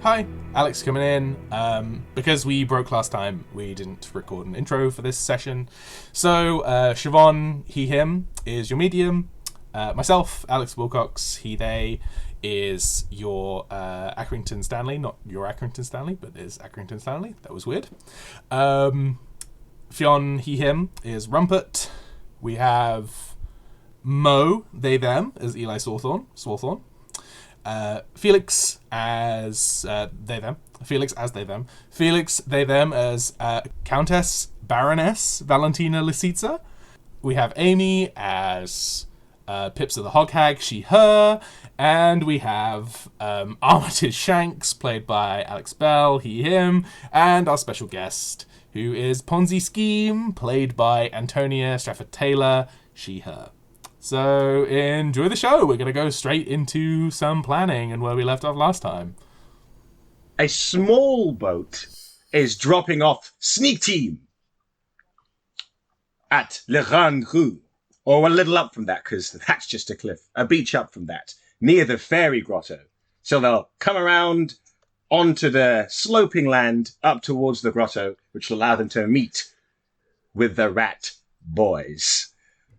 Hi, Alex coming in. Because we broke last time, we didn't record an intro for this session. So, Siobhan, he, him, is your medium. Myself, Alex Wilcox, he, they, is your Accrington Stanley. Not your Accrington Stanley, but is Accrington Stanley. That was weird. Fionn, he, him, is Rumput. We have Mo, they, them, as Eli Swarthorn. Felix as they, them. Felix as they, them. Felix, they, them as Countess Baroness Valentina Lisitsa. We have Amy as Pips of the Hog Hag, she, her. And we have Armitage Shanks, played by Alex Bell, he, him. And our special guest, who is Ponzi Scheme, played by Antonia Strafford-Taylor, she, her. So, enjoy the show. We're going to go straight into some planning and where we left off last time. A small boat is dropping off Sneak Team at Le Grand Rue, or a little up from that, because that's just a cliff, a beach up from that, near the Fairy Grotto. So they'll come around onto the sloping land up towards the grotto, which will allow them to meet with the Rat Boys.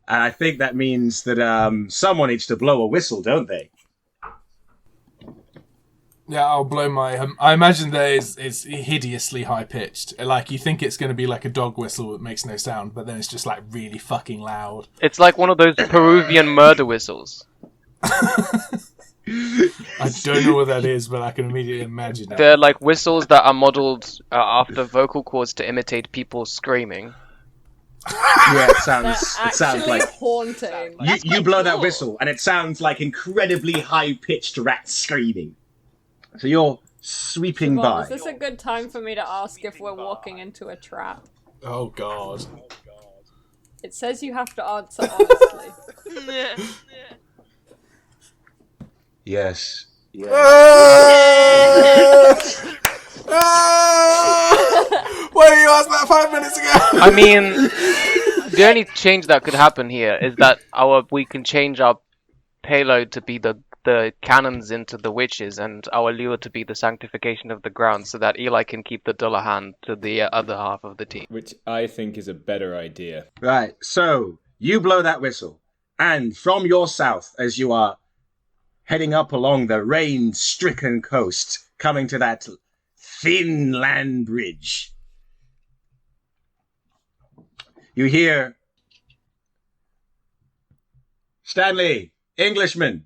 And I think that means that someone needs to blow a whistle, don't they? Yeah, I'll blow my... I imagine that it's hideously high-pitched. Like, you think it's going to be like a dog whistle that makes no sound, but then it's just, like, really fucking loud. It's like one of those Peruvian murder whistles. I don't know what that is, but I can immediately imagine it. They're like whistles that are modelled after vocal cords to imitate people screaming. Yeah, it sounds like haunting. You blow that whistle, and it sounds like incredibly high-pitched rats screaming. So you're sweeping by. Is this a good time for me to ask if we're walking into a trap? Oh, God. It says you have to answer honestly. Yes. Why did you ask that 5 minutes ago? I mean, the only change that could happen here is that we can change our payload to be the cannons into the witches, and our lure to be the sanctification of the ground, so that Eli can keep the Dullahan to the other half of the team. Which I think is a better idea. Right, so you blow that whistle, and from your south, as you are heading up along the rain-stricken coast, coming to that thin land bridge, you hear, "Stanley, Englishman,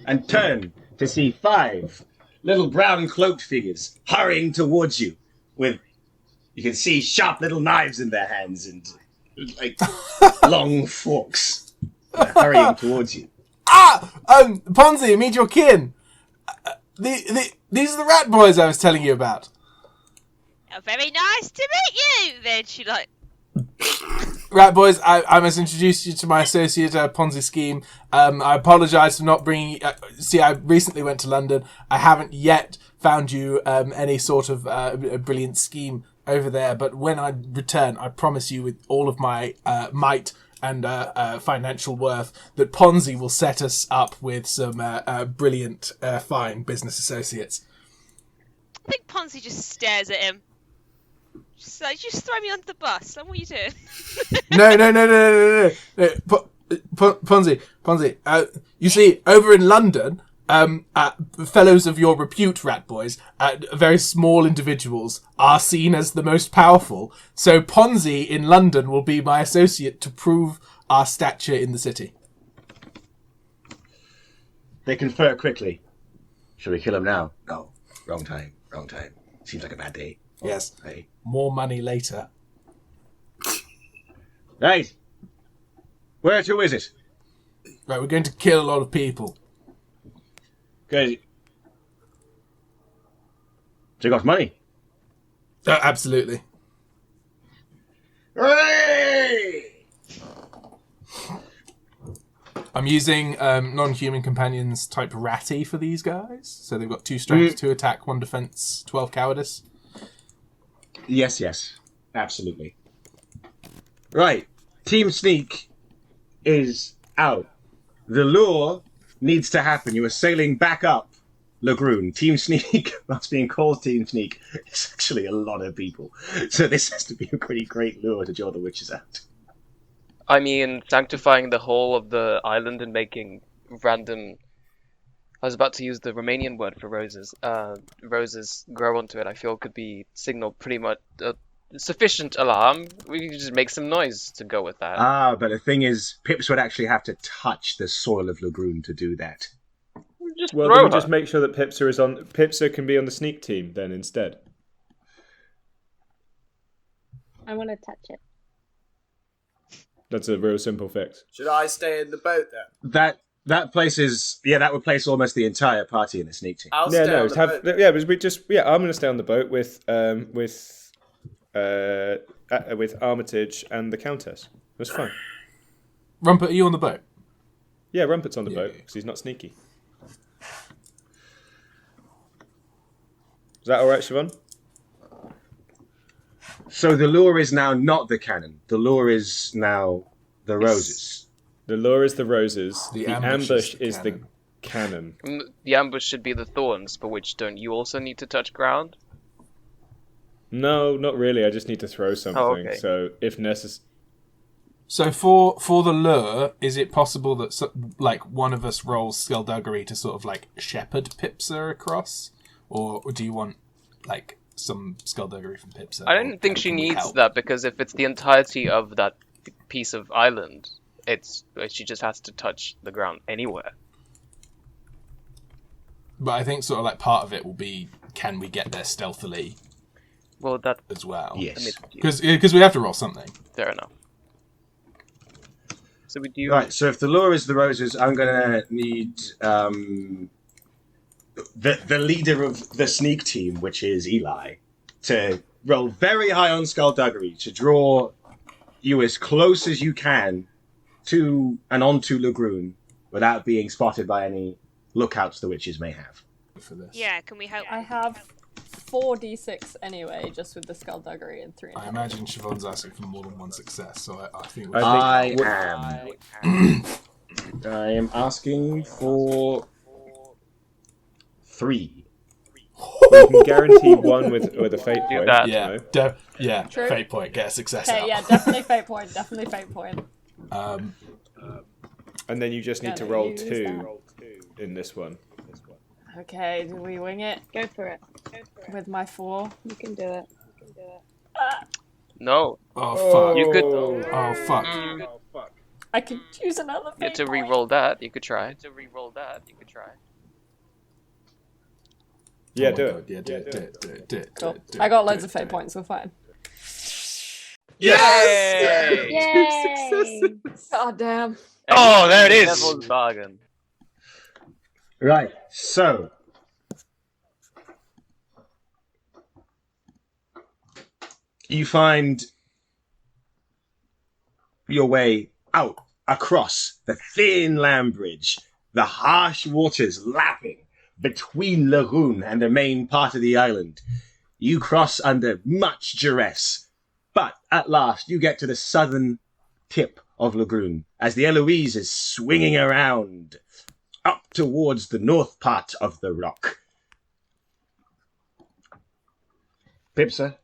and turn to see 5 little brown cloaked figures hurrying towards you with, you can see sharp little knives in their hands and like long forks hurrying towards you. Ponzi, meet your kin. These are the Rat Boys I was telling you about. Oh, very nice to meet you. Then she like... Rat Boys, I must introduce you to my associate, Ponzi Scheme. I apologise for not bringing... see, I recently went to London. I haven't yet found you any sort of a brilliant scheme over there. But when I return, I promise you with all of my might and financial worth that Ponzi will set us up with some brilliant, fine business associates. I think Ponzi just stares at him. Just like, just throw me under the bus. Like, what are you doing? No. Ponzi. You see, over in London, fellows of your repute, Rat Boys, very small individuals, are seen as the most powerful. So Ponzi in London will be my associate to prove our stature in the city. They confer quickly. Shall we kill him now? No. Wrong time. Seems like a bad day. Yes. Hey. More money later. Right. Where to is it? Right, we're going to kill a lot of people. Good. So you got money? Absolutely. Hooray! I'm using non-human companions type ratty for these guys. So they've got 2 strength, 2 attack, 1 defense, 12 cowardice. Yes. Absolutely. Right. Team Sneak is out. The lure needs to happen. You are sailing back up Lagroon. Team Sneak, that's being called Team Sneak, is actually a lot of people. So this has to be a pretty great lure to draw the witches out. I mean, sanctifying the whole of the island and making random... I was about to use the Romanian word for roses. Roses grow onto it, I feel, could be signal pretty much sufficient alarm. We could just make some noise to go with that. Ah, but the thing is, Pips would actually have to touch the soil of Lagroon to do that. Just Well, throw then we her. just make sure that Pipsa can be on the sneak team then instead. I want to touch it. That's a real simple fix. Should I stay in the boat then? That places, that would place almost the entire party in the sneak team. I'll stay on the boat. I'm going to stay on the boat with Armitage and the Countess. That's fine. Rumpet, are you on the boat? Yeah, Rumpet's on the Yeah, boat yeah. because he's not sneaky. Is that all right, Siobhan? So the lure is now not the cannon. The lure is now the roses. The lure is the roses. The The ambush ambush is is the the cannon. The ambush should be the thorns, for which don't you also need to touch ground? No, not really. I just need to throw something. okay. So if necessary. So for the lure, is it possible that one of us rolls skullduggery to sort of like shepherd Pipsa across, or do you want like some skullduggery from Pipsa? I don't think she needs that, because if it's the entirety of that piece of island, she just has to touch the ground anywhere. But I think sort of like part of it will be, can we get there stealthily Well, that as well? Yes. Because we have to roll something. fair enough. So we do. Right, so if the lure is the roses, I'm going to need the leader of the sneak team, which is Eli, to roll very high on skullduggery to draw you as close as you can to and onto Lagroon without being spotted by any lookouts the witches may have. For this. Yeah, can we help? I have 4d6 anyway, just with the skullduggery and 3. I imagine Siobhan's asking for more than one success, so I think I am asking for 3. We can guarantee one with a fate point. that. yeah, True. fate point, get a success Okay, out. yeah, definitely fate point. Definitely fate point. And then you just need to Gonna roll use 2 in this one. Okay, do we wing it Go for it. with my 4? You can do it. No, Oh fuck! you could. Oh fuck! I could choose another You fate had to point. re-roll that. You could try. Yeah, Oh my do God, it. yeah, do it. Cool. I got loads of fate points, we're fine. Yay! Yay! God damn. Oh, there it is. Devil's bargain. Right, so you find your way out across the thin land bridge, the harsh waters lapping between Lagoon and the main part of the island. You cross under much duress, but at last you get to the southern tip of Lagoon as the Eloise is swinging around up towards the north part of the rock. Pipsa,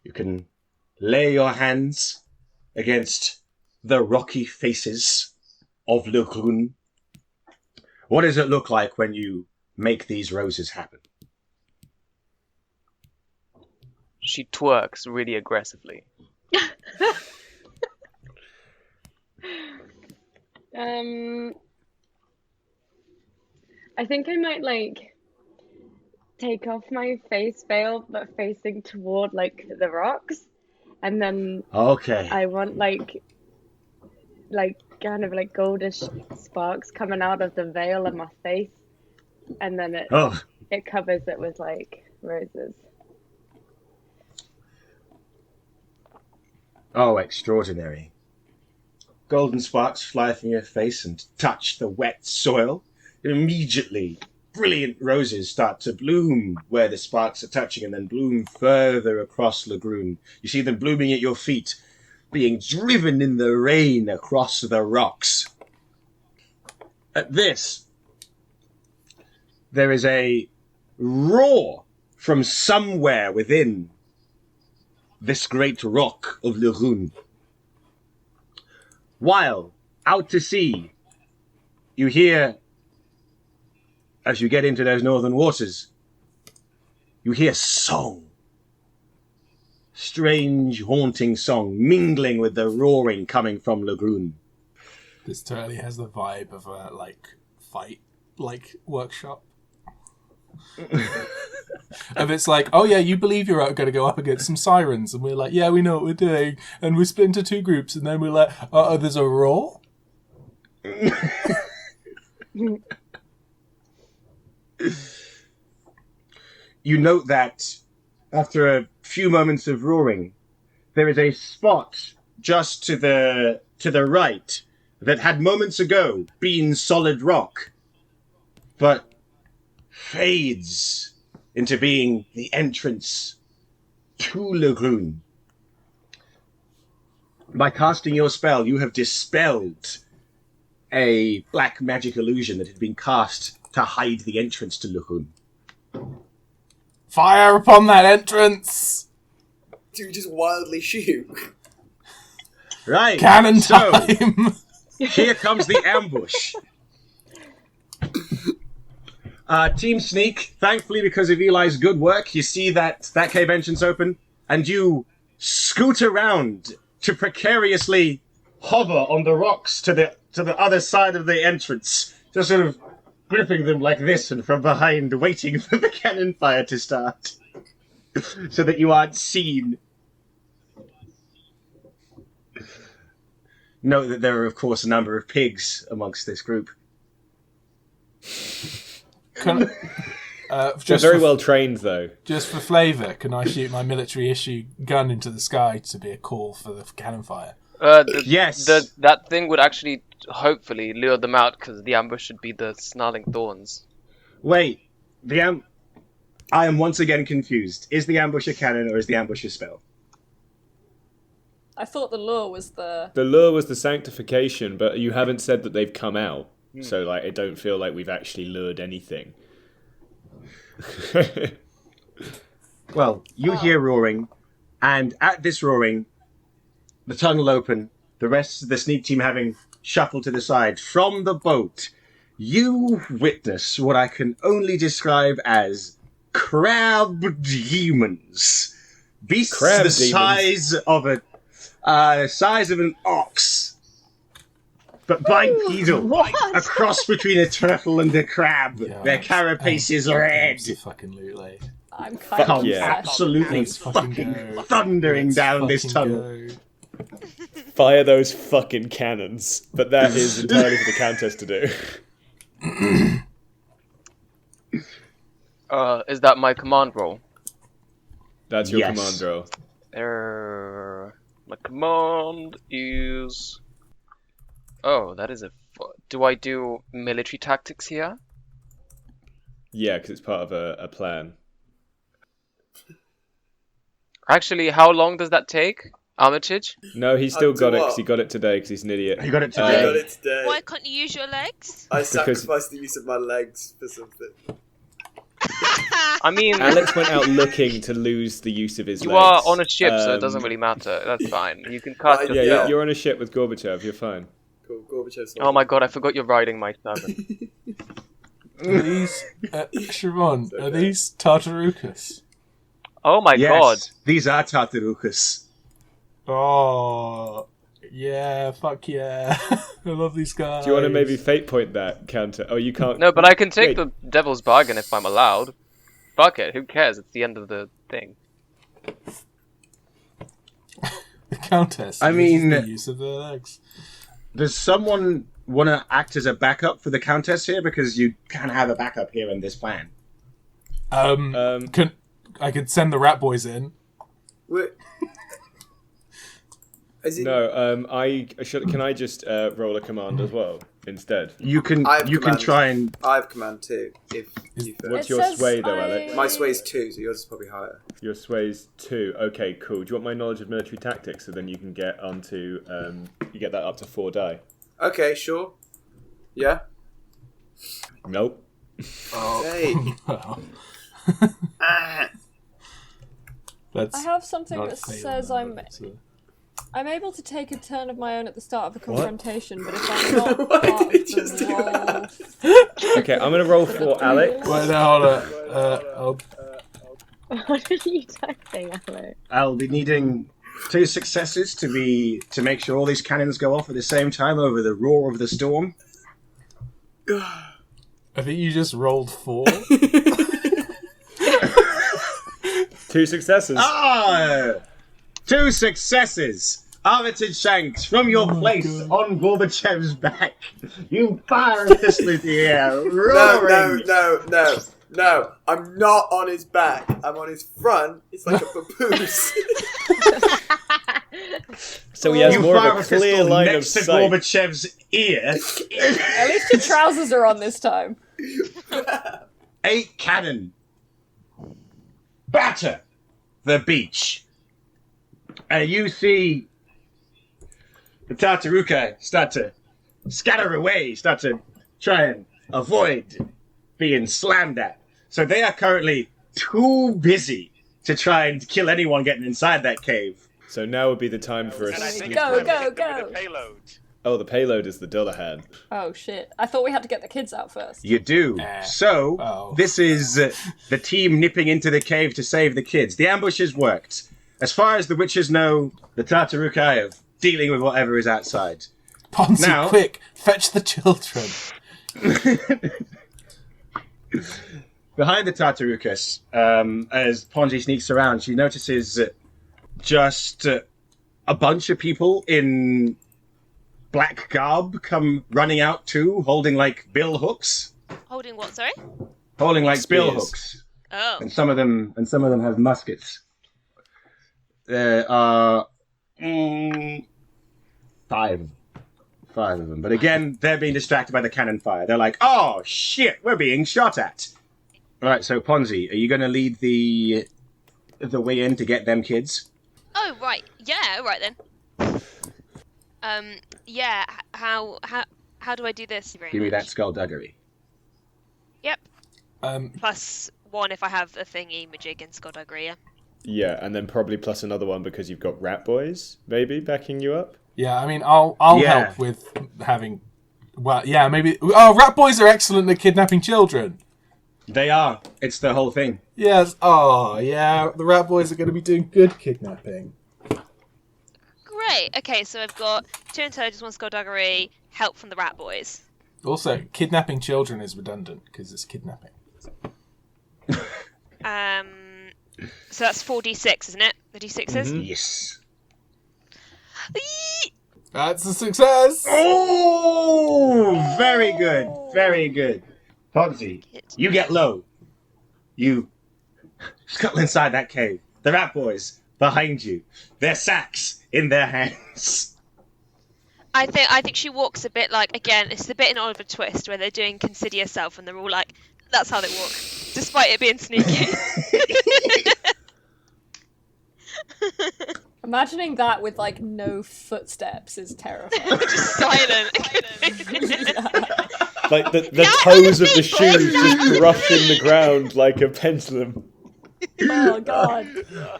you can lay your hands against the rocky faces of Lagoon. What does it look like when you make these roses happen? She twerks really aggressively. I think I might take off my face veil, but facing toward the rocks, and then Okay. I want kind of goldish sparks coming out of the veil of my face, and then it covers it with roses. Oh, extraordinary. Golden sparks fly from your face and touch the wet soil. Immediately, brilliant roses start to bloom where the sparks are touching and then bloom further across Lagoon. You see them blooming at your feet, being driven in the rain across the rocks. At this, there is a roar from somewhere within this great rock of Lagoon. While out to sea, you hear, as you get into those northern waters, you hear song. Strange, haunting song, mingling with the roaring coming from Lagoon. This totally has the vibe of a, fight, workshop. And it's like, oh yeah, you believe you're going to go up against some sirens, and we're like, yeah, we know what we're doing, and we split into two groups, and then we're like, oh, there's a roar? You note that after a few moments of roaring, there is a spot just to the right that had moments ago been solid rock, but fades into being the entrance to Lagoon. By casting your spell, you have dispelled a black magic illusion that had been cast to hide the entrance to Lagoon. Fire upon that entrance! Do you just wildly shoot? Right. Cannon so, time! Here comes the ambush. Team Sneak, thankfully because of Eli's good work, you see that cave entrance open, and you scoot around to precariously hover on the rocks to the other side of the entrance, just sort of gripping them like this and from behind, waiting for the cannon fire to start, so that you aren't seen. Note that there are, of course, a number of pigs amongst this group. They're very well trained, though. Just for flavour, can I shoot my military-issue gun into the sky to be a call for the cannon fire? Yes. That thing would actually, hopefully, lure them out, because the ambush should be the snarling thorns. Wait, I am once again confused. Is the ambush a cannon or is the ambush a spell? I thought the lure was the... The lure was the sanctification, but you haven't said that they've come out. So, I don't feel like we've actually lured anything. Well, you hear roaring, and at this roaring, the tunnel open, the rest of the sneak team having shuffled to the side. From the boat, you witness what I can only describe as crab demons. Beasts Crab the demons. size of an ox, but bipedal, What? a cross between a turtle and a crab. Yeah, Their carapace is red. It's a fucking loot, like. I'm kind Fuck of yeah. obsessed. Absolutely Let's fucking fucking go. thundering Let's down this fucking tunnel. go. Fire those fucking cannons. But that is entirely for the Countess to do. Is that my command roll? That's your Yes. command roll. My command is... Oh, that is a... Do I do military tactics here? Yeah, because it's part of a plan. Actually, how long does that take? Armitage? No, he's still To got it what? because he got it today because he's an idiot. You got it I today. got it today. Why can't you use your legs? I sacrificed the use of my legs for something. I mean, Alex went out looking to lose the use of his you legs. are on a ship, so it Um, doesn't really matter. That's fine. You can cast Yeah, your Yeah, spell. you're on a ship with Gorbachev. You're fine. Cool, Gorbachev's Oh my god, I forgot you're riding my servant. Are these, Siobhan, are these Tartarucas? Oh my Yes, god. these are Tartarucas. Oh, yeah, fuck yeah. I love these guys. Do you want to maybe fate point that counter? Oh, you can't. No, but I can take Wait. the devil's bargain if I'm allowed. Fuck it, who cares? It's the end of the thing. The Countess. I uses mean- the use of their legs. Does someone want to act as a backup for the Countess here? Because you can have a backup here in this plan. I could send the rat boys in. Wait. Is it... No, can I just roll a command as well instead? You can I have command. try and I have command too. If you What's It your says sway though, I- Alex? My sway's 2, so yours is probably higher. Your sway's 2. Okay, cool. Do you want my knowledge of military tactics so then you can get onto you get that up to 4 die? Okay, sure. Yeah. Nope. Hey. Well, Ah. that's I have something not that fail says now, I'm but it's, I'm able to take a turn of my own at the start of a What? confrontation, but if I'm not Why part did of you just do the roll, Okay, I'm gonna roll for Alex. Wait, now, hold on. What are you typing, Hallow? I'll be needing 2 successes to make sure all these cannons go off at the same time over the roar of the storm. I think you just rolled 4. 2 successes. Ah! 2 successes! Armitage Shanks, from your place on Gorbachev's back, you fire a pistol into the air, roaring! No. I'm not on his back. I'm on his front. It's like a papoose. So he has You more fire of a a clear pistol line of next to sight. Gorbachev's ear. at least your trousers are on this time. 8 cannon. Batter the beach. And you see the Tartaruca start to scatter away, start to try and avoid being slammed at. So they are currently too busy to try and kill anyone getting inside that cave. So now would be the time for a And I sneak. think Go, Time to go, hit them go. with the payload. Oh, the payload is the Dullahan. Oh shit! I thought we had to get the kids out first. You do. So, Oh. this is the team nipping into the cave to save the kids. The ambush has worked. As far as the witches know, the Tartaruca are dealing with whatever is outside. Ponzi, Now- quick, fetch the children. Behind the Tartarucas, as Ponzi sneaks around, she notices just a bunch of people in black garb come running out too, holding like bill hooks. Holding what, sorry? Holding like bill Spears. hooks. Oh. And some of them have muskets. There are 5 of them. But again, they're being distracted by the cannon fire. They're like, "Oh shit, we're being shot at." All right, so Ponzi, are you going to lead the way in to get them kids? Oh, right. Yeah, right then. Yeah, how do I do this? Give me that skullduggery. Yep. Um, +1 if I have a thingy, majig and skullduggery, yeah. Yeah, and then probably plus another one because you've got Rat Boys, maybe, backing you up. yeah, I mean, I'll Yeah. help with having. Well, yeah, maybe. Oh, rat boys are excellent at kidnapping children. They are. It's the whole thing. Yes. Oh, yeah. The rat boys are going to be doing good kidnapping. Great. Okay, so I've got 2 intelligence, 1 skullduggery, help from the rat boys. Also, kidnapping children is redundant because it's kidnapping. So that's 4d6, isn't it? The d6s? Yes. Eee! That's a success. Oh, very good. Very good. Ponzi, you get low. You scuttle inside that cave. The rat boys behind you. Their sacks in their hands. I think she walks a bit like, again, it's a bit in Oliver Twist where they're doing consider yourself and they're all like, that's how they walk, despite it being sneaky. Imagining that with like no footsteps is terrifying. Just silent. Like the Yeah, toes of the people. shoes just brushing the ground like a pendulum. Oh god.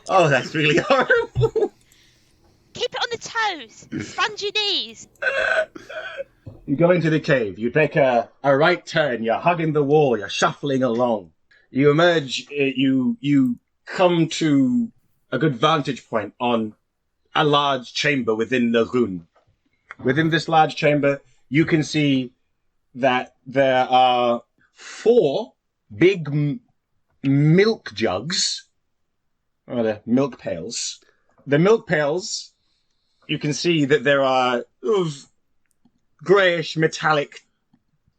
Oh, that's really horrible. Keep it on the toes. Sponge your knees. You go into the cave. You take a right turn. You're hugging the wall. You're shuffling along. You emerge. You come to a good vantage point on a large chamber within the rune. Within this large chamber, you can see that there are 4 big milk jugs, or the milk pails. The milk pails, you can see that there are greyish metallic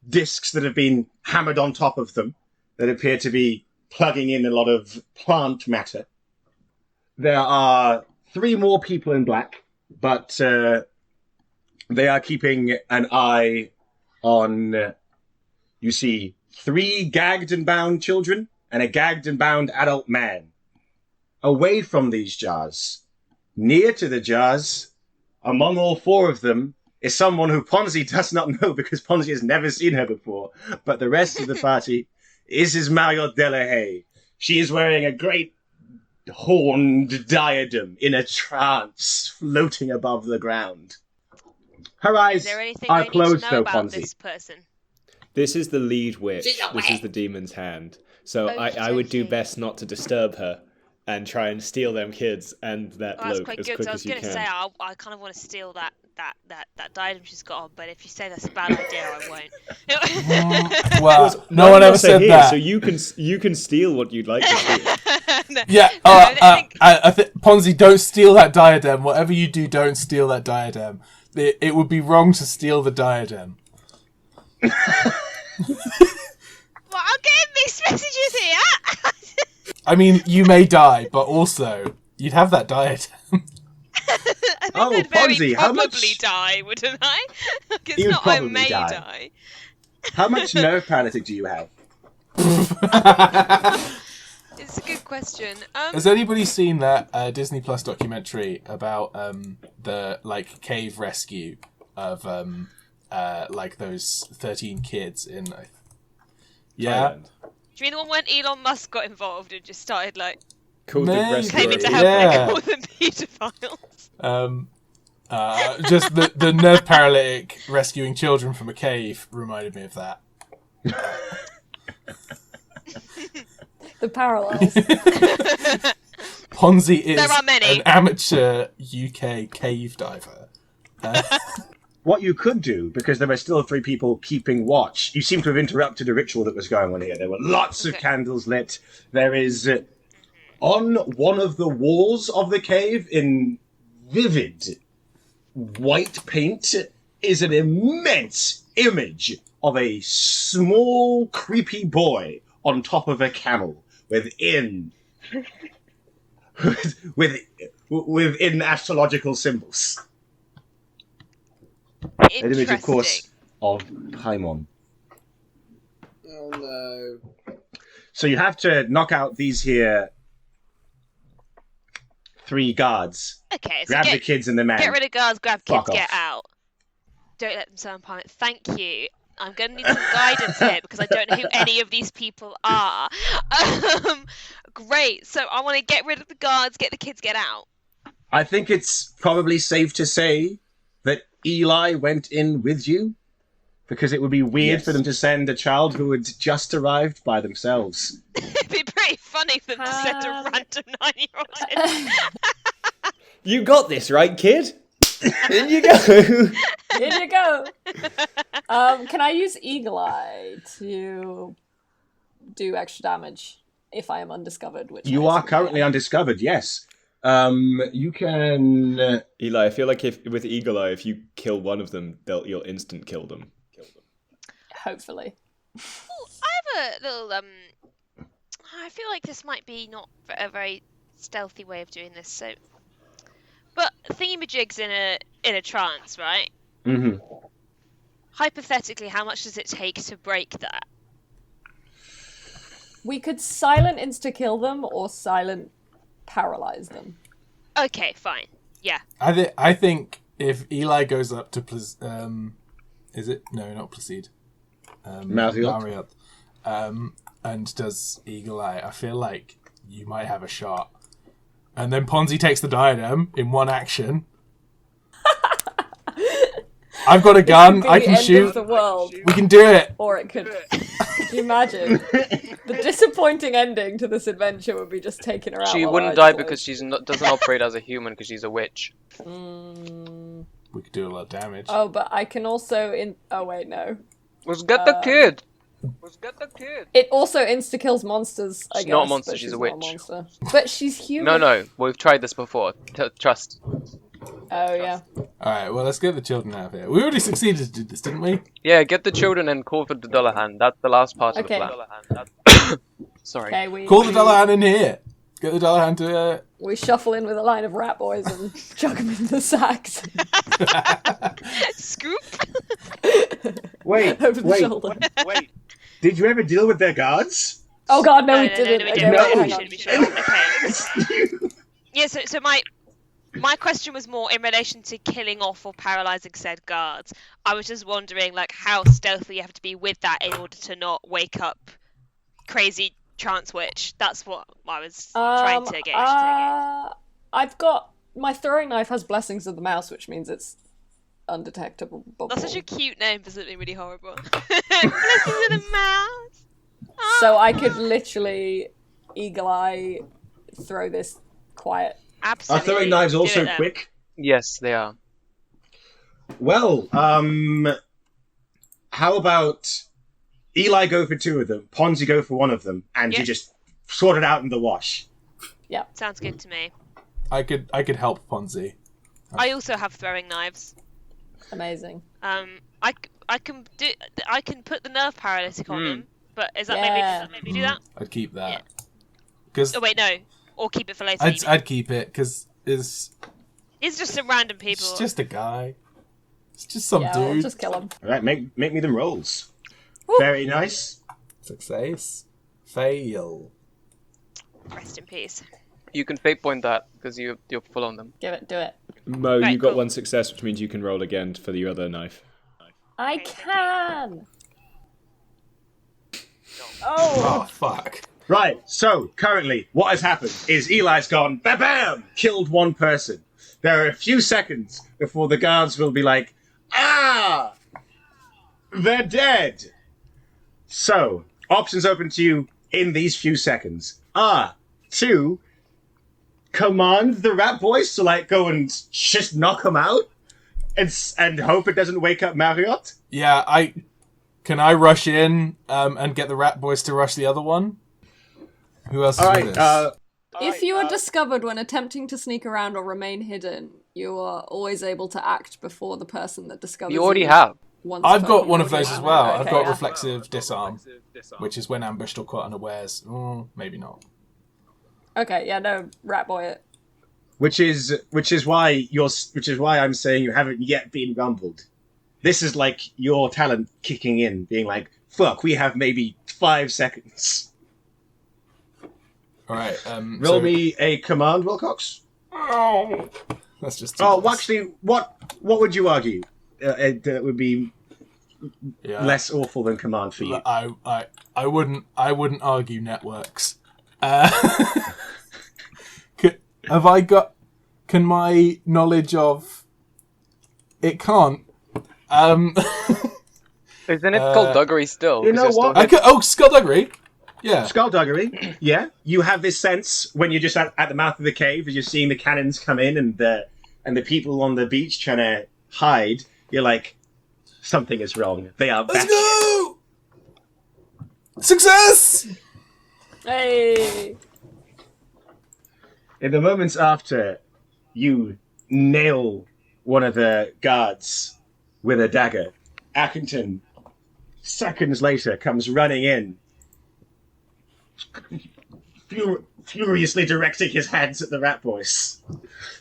discs that have been hammered on top of them that appear to be plugging in a lot of plant matter. There are 3 more people in black, but they are keeping an eye on, you see, 3 gagged and bound children and a gagged and bound adult man. Away from these jars, near to the jars, among all 4 of them, is someone who Ponzi does not know because Ponzi has never seen her before. But the rest of the party is Margot Delahaye. She is wearing a great horned diadem in a trance, floating above the ground. Her eyes Is there anything are I need to closed, know though, about Ponzi. this person? This is the lead witch. She's a This is witch. the demon's hand. So Okey I would do dokey. best not to disturb her and try and steal them kids and that Oh, that's bloke quite as good. quick So I as was you going to can. say I kind of want to steal that diadem she's got on, but if you say that's a bad idea, I won't. Well, no None one of ever us are said here, that. So you can steal what you'd like to steal. No. Yeah, No, I think- I think Ponzi, don't steal that diadem. Whatever you do, don't steal that diadem. It would be wrong to steal the diadem. Well, I'm getting mixed messages here. I mean, you may die, but also you'd have that diadem. I think Oh, I'd very Ponzi, how probably much- die, wouldn't I? It's You'd not I probably may die. die. How much nerve paralytic do you have? It's a good question. Has anybody seen that Disney Plus documentary about the cave rescue of those 13 kids in? Yeah, Thailand. Do you mean the one when Elon Musk got involved and just started Called Maybe. the rescue. claiming to Yeah. have Yeah. all the paedophiles? just the nerve paralytic rescuing children from a cave reminded me of that. The parallels. Ponzi is There are many. an amateur UK cave diver. What you could do, because there are still 3 people keeping watch, you seem to have interrupted a ritual that was going on here. There were lots of Okay. candles lit. There is, on one of the walls of the cave, in vivid white paint, is an immense image of a small, creepy boy on top of a camel within astrological symbols. An image, of course, of Paimon. Oh no. So you have to knock out these here 3 guards. Okay, so Grab the kids and the man. get rid of guards, grab kids, Fuck off. get out. Don't let them sound pirate. Thank you. I'm going to need some guidance here because I don't know who any of these people are. Great. So I want to get rid of the guards, get the kids, get out. I think it's probably safe to say that Eli went in with you, because it would be weird Yes. for them to send a child who had just arrived by themselves. It'd be pretty funny for them to send a random 9-year-old in. You got this, right, kid? In you go. Here you go. Can I use Eagle Eye to do extra damage if I am undiscovered? Which You I are assume I currently am. undiscovered, yes. You can... Eli, I feel like if with Eagle Eye, if you kill one of them, you'll instant kill them. Hopefully. Ooh, I have a little I feel like this might be not a very stealthy way of doing this. So, but thingamajig's in a trance, right? Mhm. Hypothetically, how much does it take to break that? We could silent insta-kill them or silent paralyze them. Okay, fine. Yeah. I think if Eli goes up to is it no, not Placide, Marriott. and does Eagle Eye, I feel like you might have a shot. And then Ponzi takes the diadem in one action. I've got a gun. Could be I the can end shoot. of the world, We can do it. or it could. Could you imagine? The disappointing ending to this adventure would be just taking her out. She while wouldn't our die eyes because closed. doesn't operate as a human because she's a witch. We could do a lot of damage. Oh, but I can also Oh wait, no. Let's get the kid. Let's get the kid. It also insta kills monsters. I She's guess. not a monster, but she's a not witch. monster. But she's human. No, we've tried this before. Trust. Oh yeah. All right, well, let's get the children out of here. We already succeeded to do this, didn't we? Yeah, get the children and call for the Dullahan. That's the last part of Okay. the plan. Sorry. Okay, we Call the Dullahan in here. Get the Dullahan to... we shuffle in with a line of rat boys and chuck them into the sacks Scoop. Wait, over the wait, shoulder. wait. Did you ever deal with their guards? Oh god, no, No, we no, didn't. we Okay, didn't. No. wait, hang We on. should, we should. Okay. Yeah. So my My question was more in relation to killing off or paralyzing said guards. I was just wondering, like, how stealthy you have to be with that in order to not wake up crazy trance witch. That's what I was trying to gauge. I've got my throwing knife has blessings of the mouse, which means it's undetectable. That's such a cute name for something really horrible. Blessings of the mouse. So I could literally eagle eye throw this quiet. Absolutely. Are throwing knives also Do it, quick? Yes, they are. Well, how about Eli go for 2 of them, Ponzi go for 1 of them, and you just sort it out in the wash? Yeah. Sounds good to me. I could help Ponzi. I also have throwing knives. Amazing. I can put the nerve paralytic on them, but is that maybe do that? I'd keep that. Yeah. Because Oh wait, no. Or keep it for later. I'd keep it because it's just some random people. It's just a guy. It's just some dude. I'll just kill him. All right, make me them rolls. Woo. Very nice. Success. Fail. Rest in peace. You can fate point that because you're full on them. Do it. Mo, Right, you got cool. 1 success, which means you can roll again for the other knife. I can! Oh fuck. Right, so currently what has happened is Eli's gone, bam, killed 1 person. There are a few seconds before the guards will be like, they're dead. So, options open to you in these few seconds are to command the rat boys to like go and just knock them out and hope it doesn't wake up Marriott. Yeah, can I rush in and get the rat boys to rush the other one? Who else is All with right, us? If you are discovered when attempting to sneak around or remain hidden, you are always able to act before the person that discovers You already have. once I've got spoken. one of those as well. I've Okay, got yeah. reflexive disarm, which is when ambushed or caught unawares. Maybe not. Okay, yeah, no, rat boy it. Which is why I'm saying you haven't yet been rumbled. This is like your talent kicking in, being like, "Fuck, we have maybe 5 seconds." All right. Roll me a command, Wilcox. That's just. Oh, actually, what would you argue? That would be Yeah. less awful than command for you. I wouldn't argue networks. Can my knowledge of it can't? Isn't it skullduggery still? You know what? Skullduggery. Yeah. Skullduggery, yeah. You have this sense when you're just at the mouth of the cave, as you're seeing the cannons come in and the people on the beach trying to hide. You're like, something is wrong. They are Let's back. go! Success! Hey! In the moments after you nail one of the guards with a dagger, Accrington, seconds later, comes running in, furiously directing his hands at the rat boys.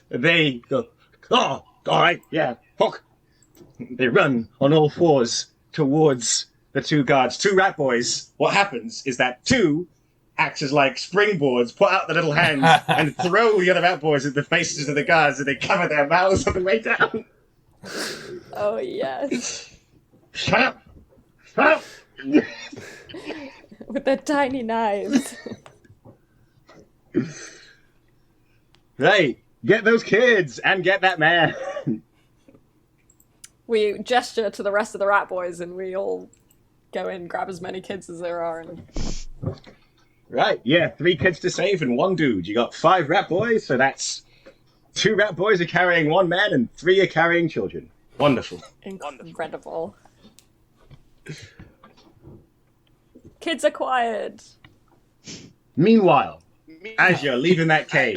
They go, "Oh, all right, yeah, fuck." They run on all 4s towards the 2 guards. 2 rat boys. What happens is that 2 acts as like springboards, put out the little hands, and throw the other rat boys at the faces of the guards, and they cover their mouths on the way down. Oh, yes. Shut up! Shut up! With their tiny knives. Right, get those kids and get that man. We gesture to the rest of the rat boys and we all go in, grab as many kids as there are, and Right, yeah, 3 kids to save and 1 dude. You got 5 rat boys, so that's 2 rat boys are carrying 1 man and 3 are carrying children. Wonderful. incredible. Kids acquired. Meanwhile, as you're leaving that cave,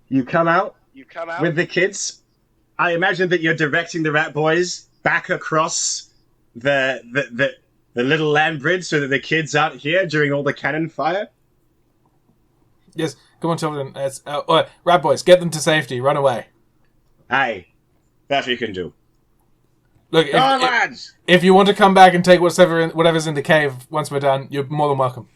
you come out with the kids. I imagine that you're directing the rat boys back across the little land bridge so that the kids aren't here during all the cannon fire. Yes. Come on, children. Rat boys, get them to safety. Run away. Aye, that's what you can do. Look, Go on, lads! if you want to come back and take whatever's in the cave once we're done, you're more than welcome.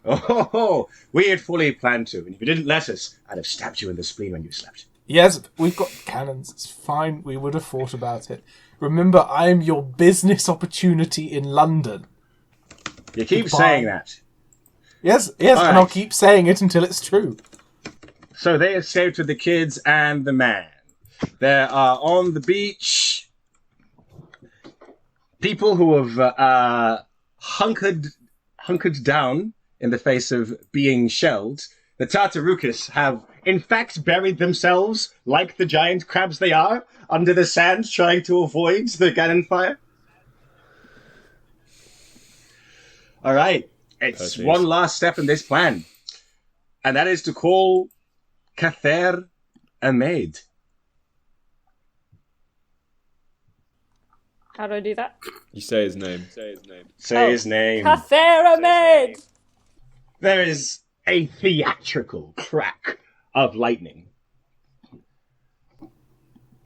Oh, we had fully planned to, and if you didn't let us, I'd have stabbed you in the spleen when you slept. Yes, we've got cannons. It's fine. We would have thought about it. Remember, I am your business opportunity in London. You keep Goodbye. saying that. Yes, All and I'll right. keep saying it until it's true. So they escaped with the kids and the man. There are on the beach people who have hunkered down in the face of being shelled. The Tartarucas have, in fact, buried themselves, like the giant crabs they are, under the sand, trying to avoid the cannon fire. All right. It's Perfect. one last step in this plan. And that is to call Cathair Armaid. How do I do that? You say his name. Say his name. Cathair Armaid! There is a theatrical crack of lightning.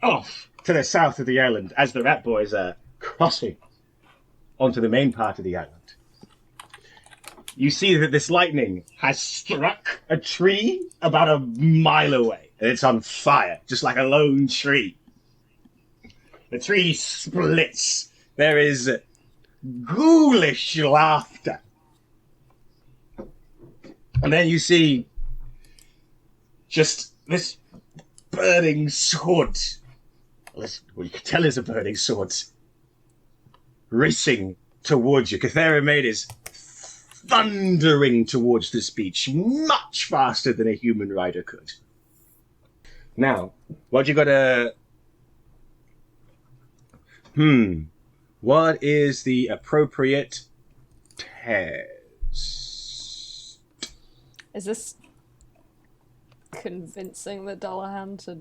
Off to the south of the island as the rat boys are crossing onto the main part of the island. You see that this lightning has struck a tree about a mile away, and it's on fire, just like a lone tree. The tree splits. There is ghoulish laughter. And then you see just this burning sword. Well, you can tell is a burning sword. Racing towards you. Cathair Armaid is thundering towards this beach much faster than a human rider could. Now, what you gotta... What is the appropriate test? Is this convincing the Dullahan to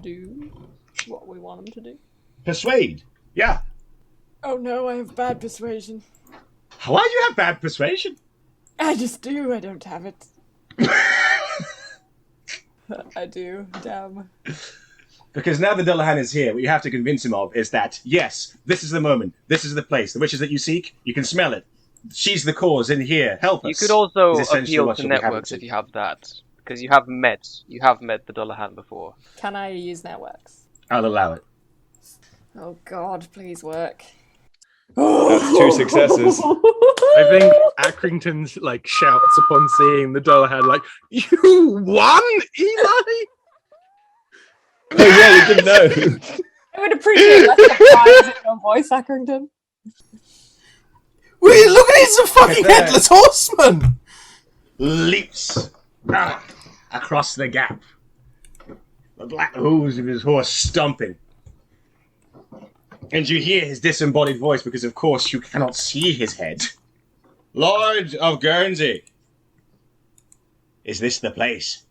do what we want him to do? Persuade. Yeah. Oh no, I have bad persuasion. Why do you have bad persuasion? I just do, I don't have it. I do, damn. Because now the Dullahan is here, what you have to convince him of is that, yes, this is the moment, this is the place, the witches that you seek, you can smell it. She's the cause in here, help us. You could also is essentially appeal what to you'll be having networks to. if you have that, because you have met the Dullahan before. Can I use networks? I'll allow it. Oh god, please work. That's 2 successes. I think Accrington shouts upon seeing the Dullahan, "You won, Eli!" Oh yeah, you didn't know. I would appreciate less surprise in your voice, Accrington. Wait, look at it, it's a fucking Cathair. headless horseman! Leaps across the gap. The black hooves of his horse stomping. And you hear his disembodied voice because, of course, you cannot see his head. Lord of Guernsey, is this the place?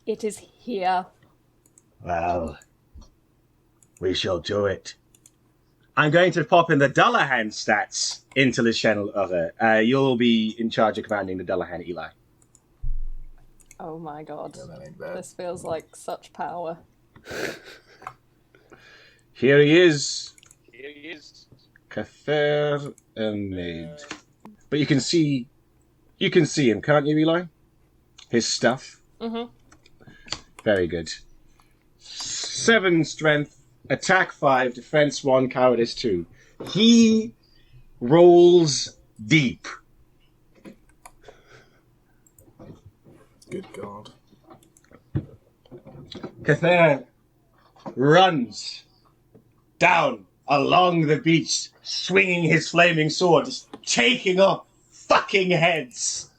It is here. Well, we shall do it. I'm going to pop in the Dullahan stats into the channel other. You'll be in charge of commanding the Dullahan, Eli. Oh my god. that ain't bad. This feels like such power. Here he is. Cathair Armaid. But you can see him, can't you, Eli? His stuff. Mm-hmm. Very good. 7 strength, attack 5, defense 1, cowardice 2. He rolls deep. Good God. Cathair runs down along the beach, swinging his flaming sword, just taking off fucking heads.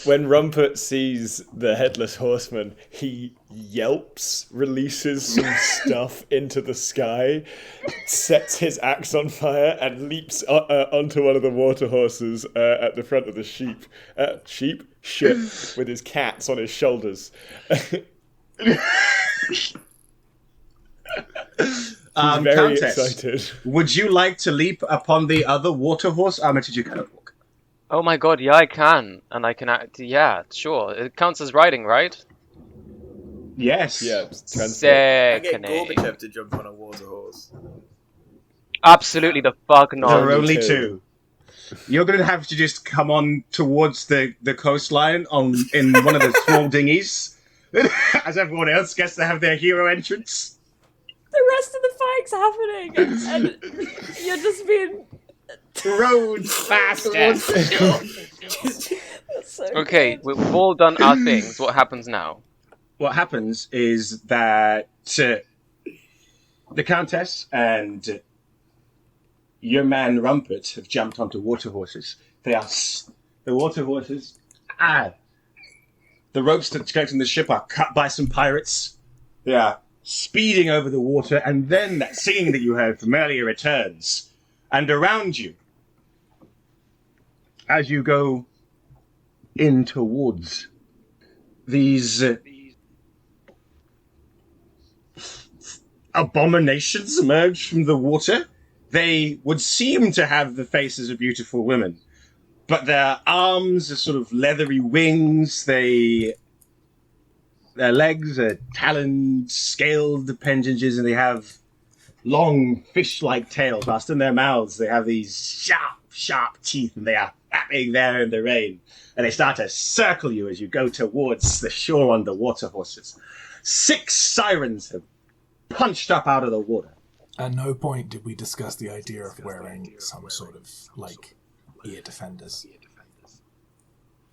When Rumpert sees the headless horseman, he yelps, releases some stuff into the sky, sets his axe on fire, and leaps onto one of the water horses at the front of the ship, with his cats on his shoulders. He's very Countess, excited. would you like to leap upon the other water horse? Armaid, you cannot walk. Oh my god, yeah, I can. And I can act. Yeah, sure. It counts as riding, right? Yes. Yeah, I get Second. Gorbachev to jump on a water horse. Absolutely the fuck There not. are only two. two. You're going to have to just come on towards the coastline in one of the small dinghies, as everyone else gets to have their hero entrance. The rest of the fight's happening, and you're just being Road faster. so Okay, good. we've all done our things. What happens now? What happens is that the Countess and your man Rumpert have jumped onto water horses. The water horses. The ropes that connecting the ship are cut by some pirates. They are speeding over the water, and then that singing that you heard from earlier returns. And around you, as you go in towards these abominations emerge from the water. They would seem to have the faces of beautiful women, but their arms are sort of leathery wings. Their legs are taloned, scaled appendages, and they have long fish-like tails. Whilst in their mouths, they have these sharp teeth, and they are flapping there in the rain. And they start to circle you as you go towards the shore on the water horses. 6 sirens have punched up out of the water. At no point did we discuss the idea of wearing some sort of, like, ear defenders.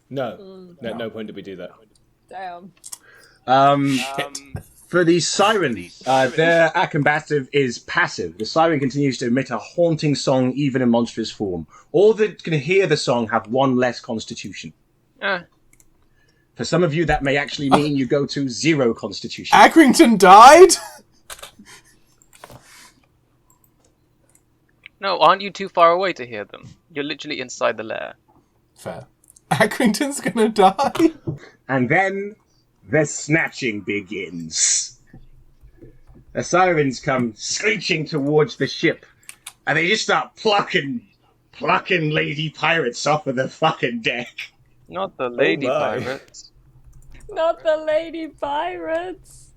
No. No point did we do that. Damn. For the siren, their accombative is passive. The siren continues to emit a haunting song even in monstrous form. All that can hear the song have 1 less constitution. For some of you, that may actually mean you go to 0 constitution. Accrington died? No, aren't you too far away to hear them? You're literally inside the lair. Fair. Accrington's gonna die? And then the snatching begins. The sirens come screeching towards the ship, and they just start plucking lady pirates off of the fucking deck. Not the lady pirates. Not the lady pirates.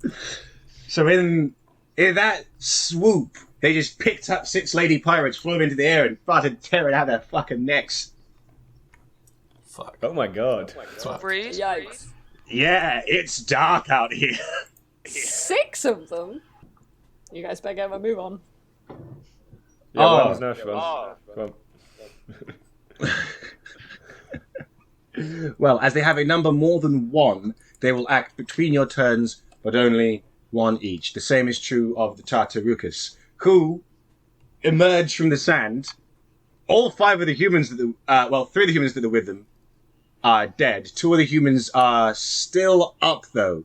So in that swoop, they just picked up 6 lady pirates, flew them into the air, and started tearing out their fucking necks. Fuck. Oh my god. Breeze? Yikes. Yeah, it's dark out here. 6 of them? You guys better get my move on. Yeah, Oh. one was now, Siobhan. Come on. Well, as they have a number more than 1, they will act between your turns, but only 1 each. The same is true of the Tartarucas, who emerge from the sand. All 5 of the humans 3 of the humans that are with them are dead. 2 of the humans are still up, though.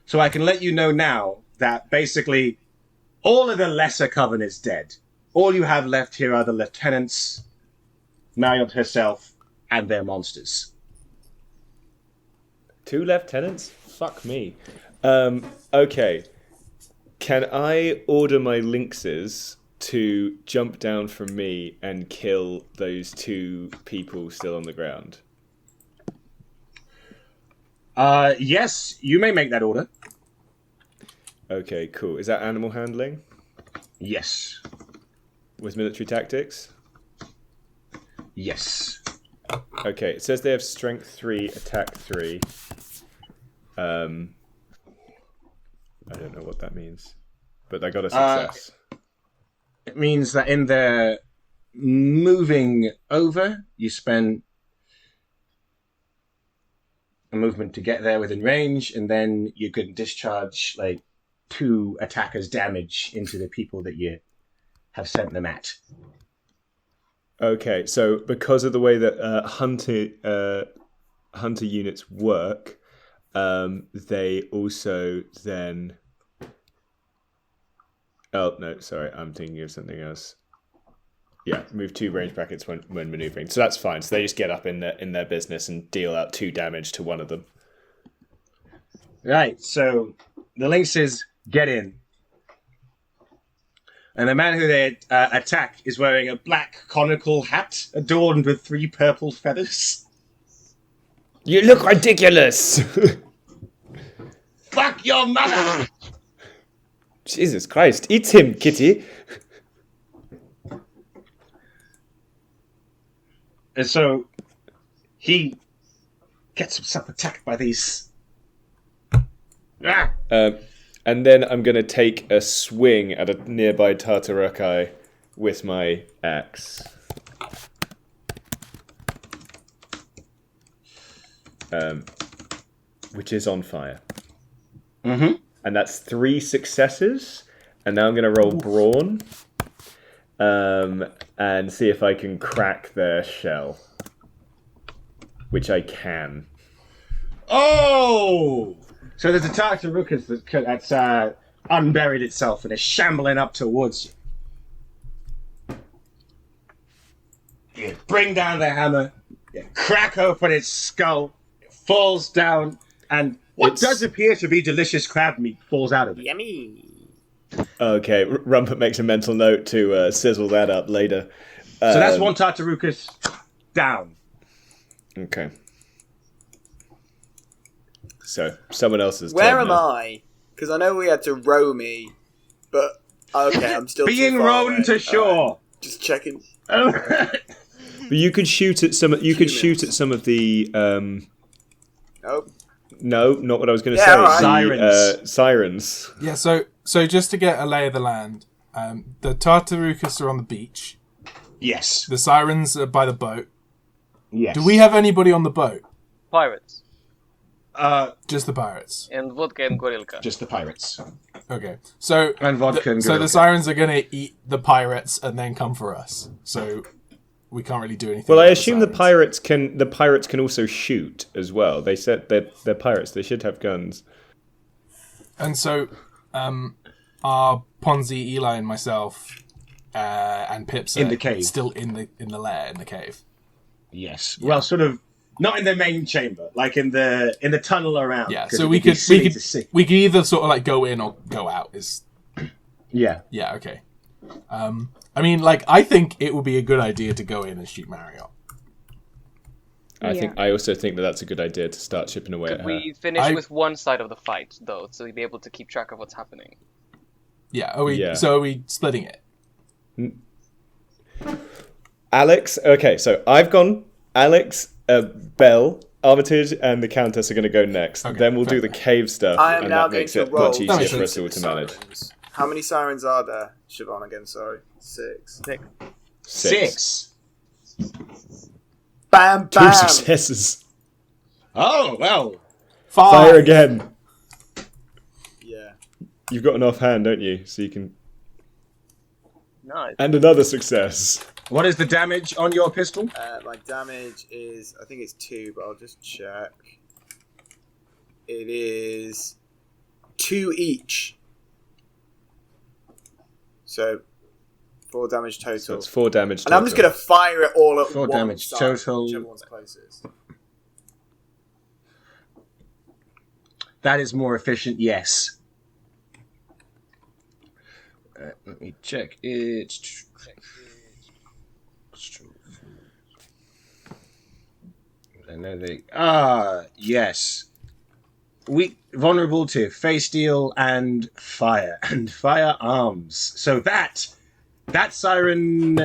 So I can let you know now that basically all of the lesser coven is dead. All you have left here are the lieutenants, Marriott herself, and their monsters. 2 lieutenants? Fuck me. Okay. Can I order my lynxes to jump down from me and kill those 2 people still on the ground? Yes, you may make that order. Okay, cool. Is that animal handling? Yes. With military tactics? Yes. Okay, it says they have strength 3, attack 3. I don't know what that means. But I got a success. It means that in their moving over, you spend a movement to get there within range, and then you can discharge like 2 attackers' damage into the people that you have sent them at. Okay, so because of the way that hunter units work, they also then... Oh, no, sorry, I'm thinking of something else. Yeah, move 2 range brackets when maneuvering. So that's fine. So they just get up in their business and deal out 2 damage to one of them. Right, so the lynxes get in. And the man who they attack is wearing a black conical hat adorned with 3 purple feathers. You look ridiculous! Fuck your mother! Jesus Christ! Eat him, kitty. And so he gets himself attacked by these. And then I'm going to take a swing at a nearby Tartarukai with my axe. Which is on fire. Mm-hmm. And that's 3 successes. And now I'm going to roll brawn. And see if I can crack their shell. Which I can. Oh! So there's a Tartarucus that's unburied itself and is shambling up towards you. You bring down the hammer, you crack open its skull, it falls down, and what does appear to be delicious crab meat falls out of it. Yummy. Okay, Rumpet makes a mental note to sizzle that up later. So that's one Tartarucus down. Okay. So, someone else's Where turn am now. I? Because I know we had to row me, but okay, I'm still Being too far rown away. to shore. Just checking. But you could shoot at some. You could shoot at some of the. Oh, No, not what I was going to Yeah, say. alright. The, sirens. Yeah, so just to get a lay of the land, the Tartarucus are on the beach. Yes. The sirens are by the boat. Yes. Do we have anybody on the boat? Pirates. Just the pirates. And vodka and gorilka. Just the pirates. Okay. So And vodka and so the gorilka. sirens are gonna eat the pirates and then come for us. So we can't really do anything. Well, I about assume the sirens. pirates can also shoot as well. They said they're pirates. They should have guns. And so, are Ponzi, Eli, and myself, and Pips In are the cave. still in the lair in the cave. Yes. Well, sort of not in the main chamber, like in the tunnel around. Yeah. 'cause So it we would be could silly to see. we could either sort of like go in or go out. Yeah. Yeah. Okay. I mean, like, I think it would be a good idea to go in and shoot Marriott. I also think that's a good idea to start chipping away at Could her. we finish with one side of the fight, though, so we'd be able to keep track of what's happening? Yeah. Are we? Yeah. So are we splitting it? Alex. Okay, so I've gone. Alex, Belle, Armitage, and the Countess are going to go next. Okay, then we'll fair do the enough. cave stuff, I am and now that going makes to it roll. much easier makes for us all sense. to manage. Sirens. How many sirens are there, Siobhan? Again, sorry. 6. 6. Bam, 2 bam. successes. Oh well. 5. Fire again. Yeah. You've got an offhand, don't you? So you can. Nice. And another success. What is the damage on your pistol? My damage is, I think it's 2, but I'll just check. It is 2 each. So 4 damage total. So it's 4 damage and total. I'm just going to fire it all at 4 once. damage siren, total. Whichever one's closest. That is more efficient, yes. Let me check it. I know they. Yes. Vulnerable to face steel and fire and firearms. So that siren.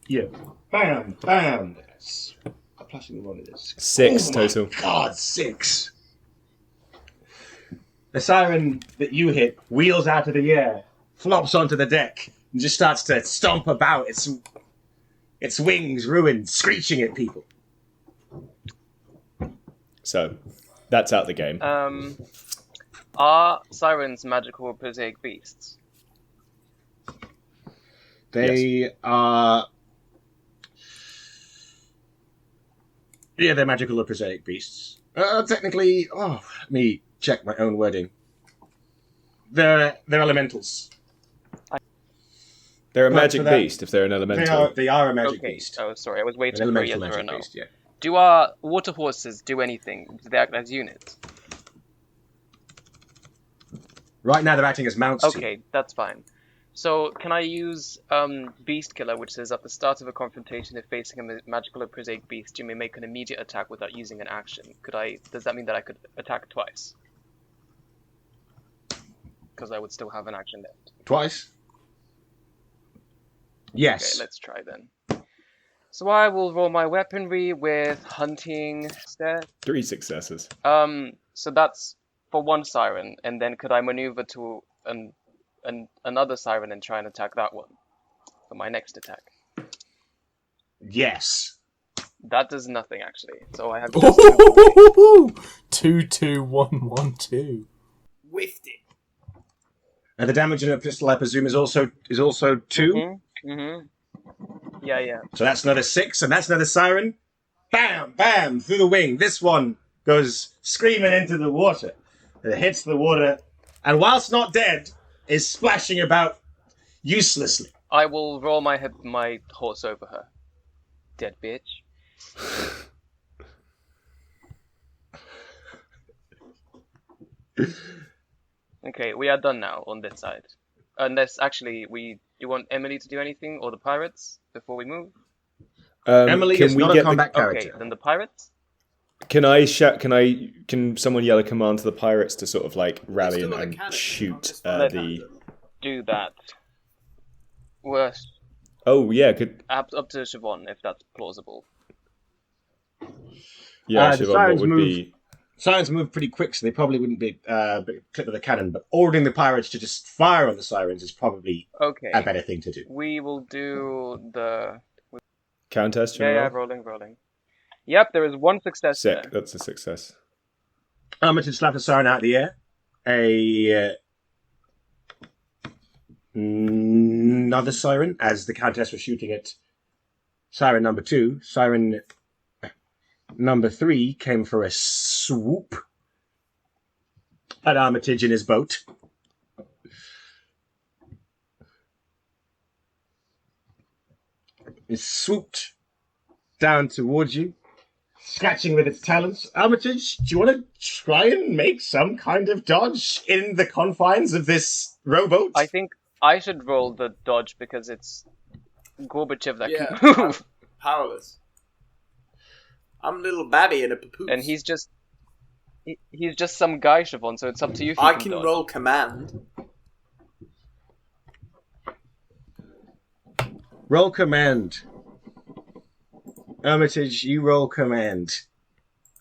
Yeah. Bam, bam. That's a plus one it is. 6 Oh total. my God, 6. The siren that you hit wheels out of the air, flops onto the deck, and just starts to stomp about, its wings ruined, screeching at people. So, that's out the game. Are sirens magical or prosaic beasts? They are... Yeah, they're magical or prosaic beasts. Technically... Oh, let me check my own wording. They're elementals. They're a But magic for that- beast if they're an elemental. They are a magic Okay. beast. Oh, sorry, I was An waiting for a yes elemental or a magic no. beast, yeah. Do our water horses do anything? Do they act as units? Right now they're acting as mounts. Okay, that's fine. So, can I use Beast Killer, which says at the start of a confrontation, if facing a magical or prosaic beast, you may make an immediate attack without using an action. Does that mean that I could attack twice? because I would still have an action left. Twice? Yes. Okay, let's try then. So I will roll my weaponry with hunting instead. 3 successes. So that's for one siren, and then could I maneuver to another siren and try and attack that one for my next attack? Yes. That does nothing actually. So I have 2-2-1-1-2. Whiffed it. And the damage in a pistol, I presume, is also 2. Yeah. So that's another 6, and that's another siren. Bam, bam, through the wing. This one goes screaming into the water. It hits the water, and whilst not dead, is splashing about uselessly. I will roll my horse over her. Dead bitch. Okay, we are done now on this side. Unless actually you want Emily to do anything or the pirates before we move? Emily is not a combat character. Okay, then the pirates. Can someone yell a command to the pirates to sort of like rally Still got a and cannon. shoot Let's the? do that. Worst Oh yeah, could up to Siobhan if that's plausible. yeah. The Siobhan, sirens what would be? Sirens move pretty quick, so they probably wouldn't be clipped with a cannon, but ordering the pirates to just fire on the sirens is probably Okay. a better thing to do. We will do the Countess, yeah, rolling. Yep, there is one success Sick. there. That's a success. Armaid slapped a siren out of the air. Another siren, as the Countess was shooting at siren number 2. Siren number 3 came for a swoop at Armitage in his boat. It swooped down towards you, scratching with its talons. Armitage, do you want to try and make some kind of dodge in the confines of this rowboat? I think I should roll the dodge because it's Gorbachev that Yeah, can I'm move. powerless. I'm a little babby in a papoose. And he's just some guy, Siobhan, so it's up to you if you I can can dodge. roll command. Roll command. Armitage, you roll command.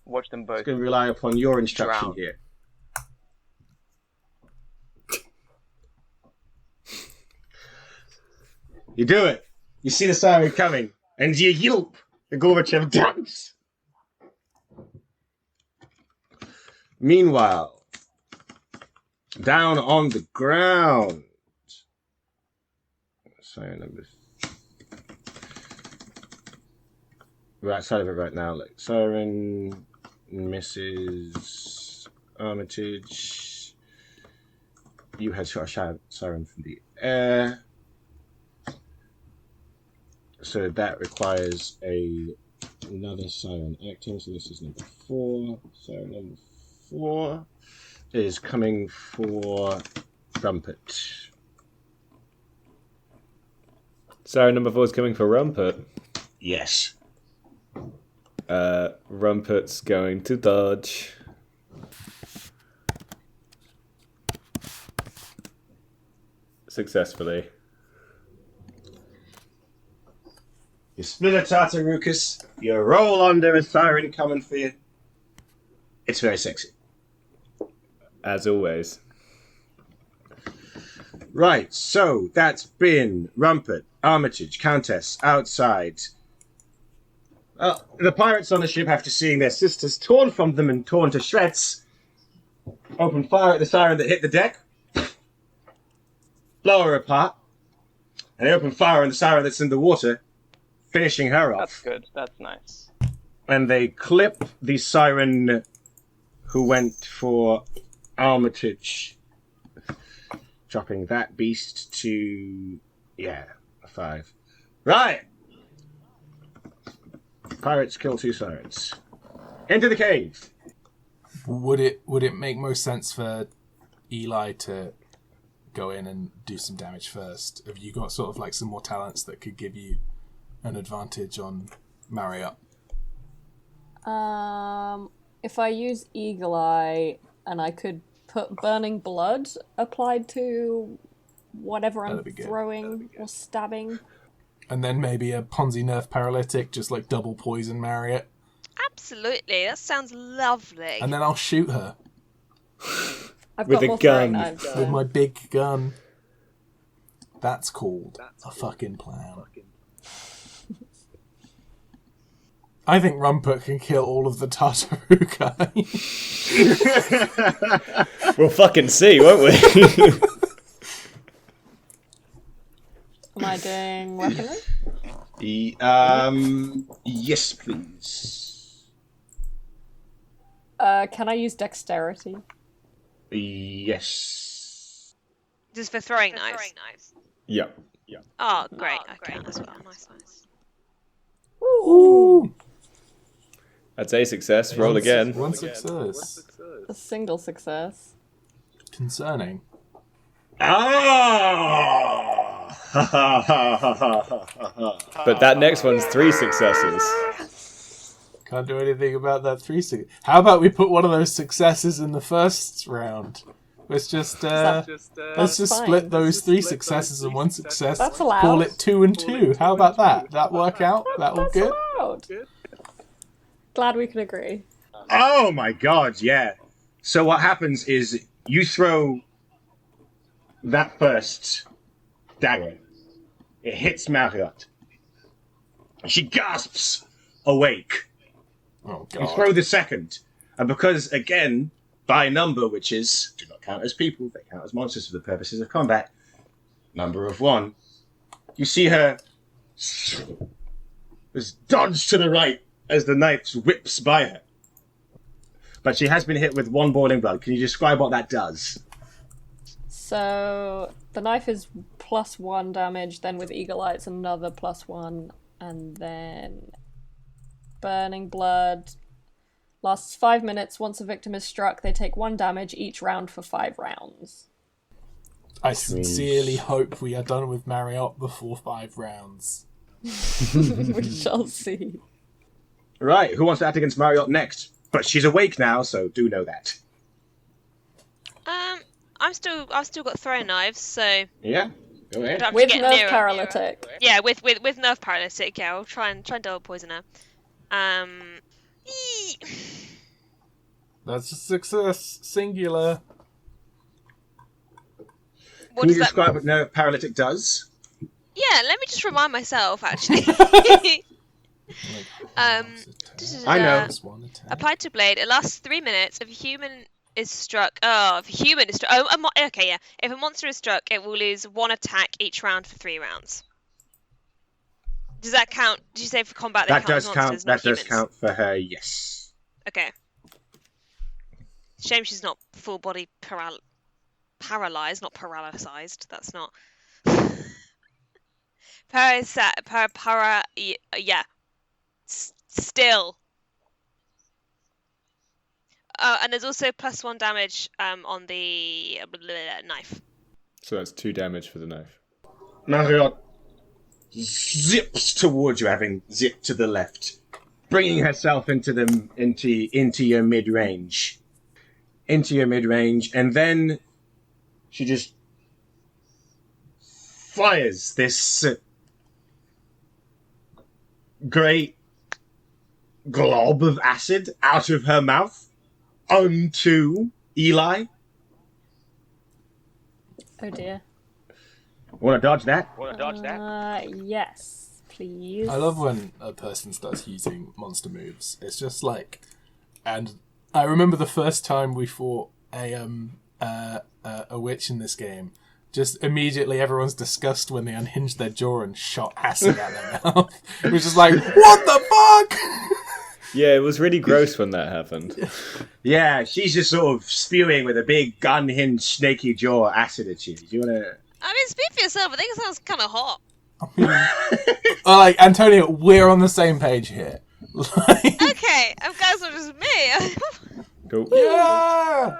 Watch them both. It's going to rely upon your instruction Drown. here. You do it. You see the siren coming, and you yelp. The Gorbachev drowns. Meanwhile, down on the ground. Siren number. Right side of it right now. Like siren, Mrs. Armitage. You had shot a siren from the air. So that requires another siren acting. So this is number 4. Siren number 4 is coming for Rumpet. Siren number 4 is coming for Rumpet. Yes. Rumpet's going to dodge. Successfully. You split a Tartarucus. You roll under a siren coming for you. It's very sexy. As always. Right, so that's been Rumpet, Armitage, Countess, outside. The pirates on the ship, after seeing their sisters torn from them and torn to shreds, open fire at the siren that hit the deck, blow her apart, and they open fire on the siren that's in the water, finishing her off. That's good. That's nice. And they clip the siren who went for Armitage, dropping that beast to, a 5. Right! Pirates kill 2 sirens. Into the cave. Would it make most sense for Eli to go in and do some damage first? Have you got sort of like some more talents that could give you an advantage on marry up? If I use Eagle Eye and I could put burning blood applied to whatever I'm That'd be good. throwing or stabbing. And then maybe a Ponzi nerf paralytic, just like double poison marry it. Absolutely, that sounds lovely. And then I'll shoot her I've With got a more gun. throwing knives. with my big gun. That's called a fucking plan. I think Rumput can kill all of the Tartaruga. We'll fucking see, won't we? Am I doing weaponry? Yes, please. Can I use dexterity? Yes. Just for throwing knives. Yeah. Oh, great. Okay, as well. Nice. Ooh. That's a success. Roll again. One success. A single success. Concerning. Ah! But that next one's 3 successes. Can't do anything about that 3 success. How about we put one of those successes in the first round? Let's just fine. split those 3 successes and 1 success. That's allowed. Call it 2 and 2. How about that? That work out? That all That's good? allowed. Glad we can agree. Oh my god, yeah. So what happens is you throw that first dagger. It hits Marriott. She gasps awake. Oh You god. throw the second. And because, again, by number, witches do not count as people, they count as monsters for the purposes of combat. Number of 1. You see her just dodge to the right as the knife whips by her. But she has been hit with 1 boiling blood. Can you describe what that does? So the knife is +1 damage, then with Eagle Eye it's another +1, and then burning blood lasts 5 minutes. Once a victim is struck, they take 1 damage each round for 5 rounds. I sincerely hope we are done with Marriott before 5 rounds. We shall see. Right, who wants to act against Marriott next? But she's awake now, so do know that. I've still got throwing knives, so Yeah, go ahead. I'd have to With get nerve nearer. paralytic. Yeah, with nerve paralytic. Yeah, I'll try and double poison her. That's a success. Singular. What Can you does that? describe what nerve paralytic does? Yeah, let me just remind myself. Actually. I know. Plus 1 attack. Applied to blade. It lasts 3 minutes. If a human is struck, okay, yeah. If a monster is struck, it will lose 1 attack each round for 3 rounds. Does that count? Did you say for combat? That they does count. count. Monsters, That not does humans? count for her. Yes. Okay. Shame she's not full body paralyzed, not paralyzed. That's not. Yeah. Still. And there's also +1 damage on the knife. So that's 2 damage for the knife. Marriott zips towards you, having zipped to the left, bringing herself into your mid range, and then she just fires this great glob of acid out of her mouth onto Eli. Oh dear. Want to dodge that? Yes, please. I love when a person starts using monster moves. It's just like, and I remember the first time we fought a witch in this game. Just immediately, everyone's disgust when they unhinged their jaw and shot acid out their mouth. It was just like, what the fuck? Yeah, it was really gross when that happened. Yeah, she's just sort of spewing with a big unhinged snaky jaw acid at you. Do you want to? I mean, speak for yourself. I think it sounds kind of hot. Like, Antonio, we're on the same page here. Like, Okay, I'm glad it's not just me. Cool. yeah!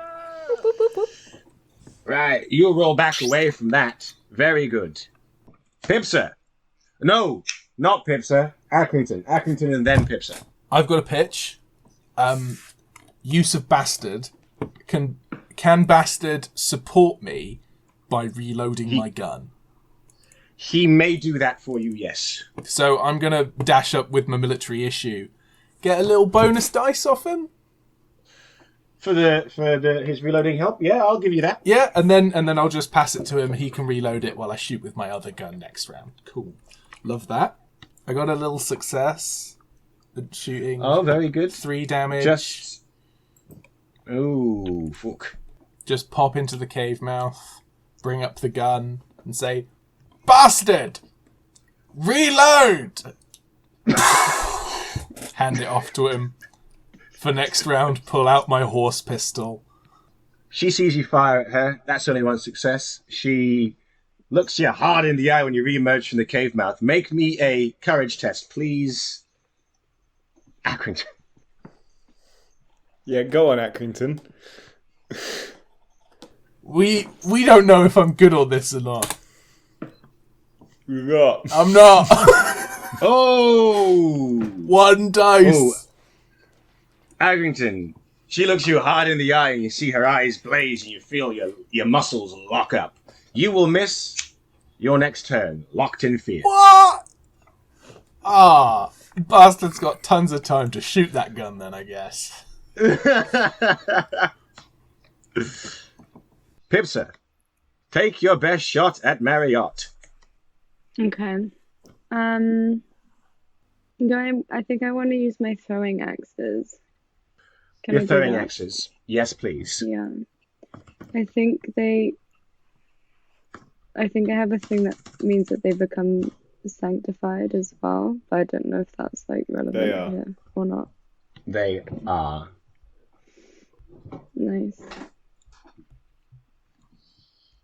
Right, you roll back away from that. Very good. Pipsa. No, not Pipsa. Accrington. Accrington and then Pipsa. I've got a pitch. Use of Bastard can can Bastard support me by reloading my gun? He may do that for you, yes. So I'm going to dash up with my military issue. Get a little bonus dice off him? For his reloading help? Yeah, I'll give you that. Yeah, and then I'll just pass it to him. He can reload it while I shoot with my other gun next round. Cool. Love that. I got a little success at shooting. Oh, very good. 3 damage. Just... Ooh, fuck. Just pop into the cave mouth, bring up the gun, and say, Bastard! Reload! Hand it off to him. For next round, pull out my horse pistol. She sees you fire at her. That's only one success. She looks you hard in the eye when you re-emerge from the cave mouth. Make me a courage test, please. Accrington. Yeah, go on, Accrington. We don't know if I'm good on this or not. You're not. I'm not. Oh! 1 dice. Oh. Accrington. She looks you hard in the eye and you see her eyes blaze and you feel your muscles lock up. You will miss your next turn, locked in fear. What? Bastard's got tons of time to shoot that gun then, I guess. Pipsa, take your best shot at Marriott. Okay. I think I want to use my throwing axes. Can I Your do throwing that? axes. Yes, please. Yeah. I think I have a thing that means that they become sanctified as well, but I don't know if that's like relevant They are. here or not. They are. Nice.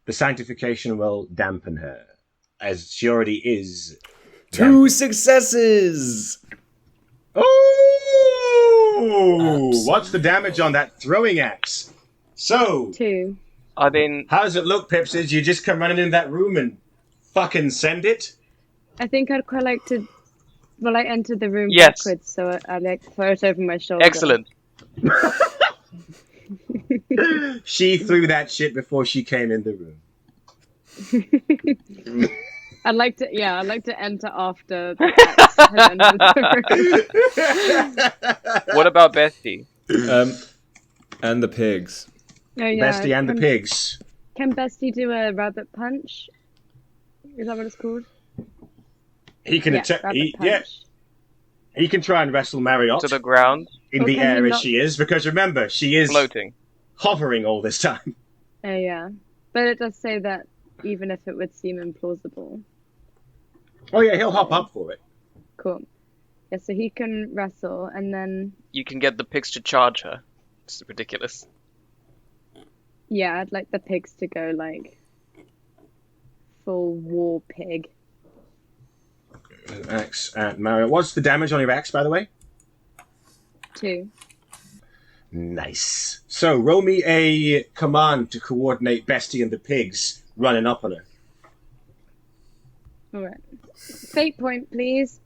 The sanctification will dampen her, as she already is. 2 successes! Oh! What's the damage on that throwing axe? So, 2. I mean, how does it look, Pipses? You just come running in that room and fucking send it? I think I'd quite like to. Well, I entered the room Yes. backwards, so I like throw it over my shoulder. excellent. She threw that shit before she came in the room. I'd like to enter after the axe has entered the room. What about Bestie? And the pigs. Oh, yeah. Bestie and the pigs. Can Bestie do a rabbit punch? Is that what it's called? He can attack. He can try and wrestle Marriott To the ground, in Or the can air he as not- she is, because remember, she is floating. hovering all this time. Oh, yeah. But it does say that even if it would seem implausible. Oh yeah, he'll hop up for it. Cool. Yeah, so he can wrestle, and then, You can get the pigs to charge her. It's ridiculous. yeah, I'd like the pigs to go, like, full war pig. Axe at Marriott. What's the damage on your axe, by the way? 2. Nice. So roll me a command to coordinate Bestie and the pigs running up on her. Alright. Fate point, please.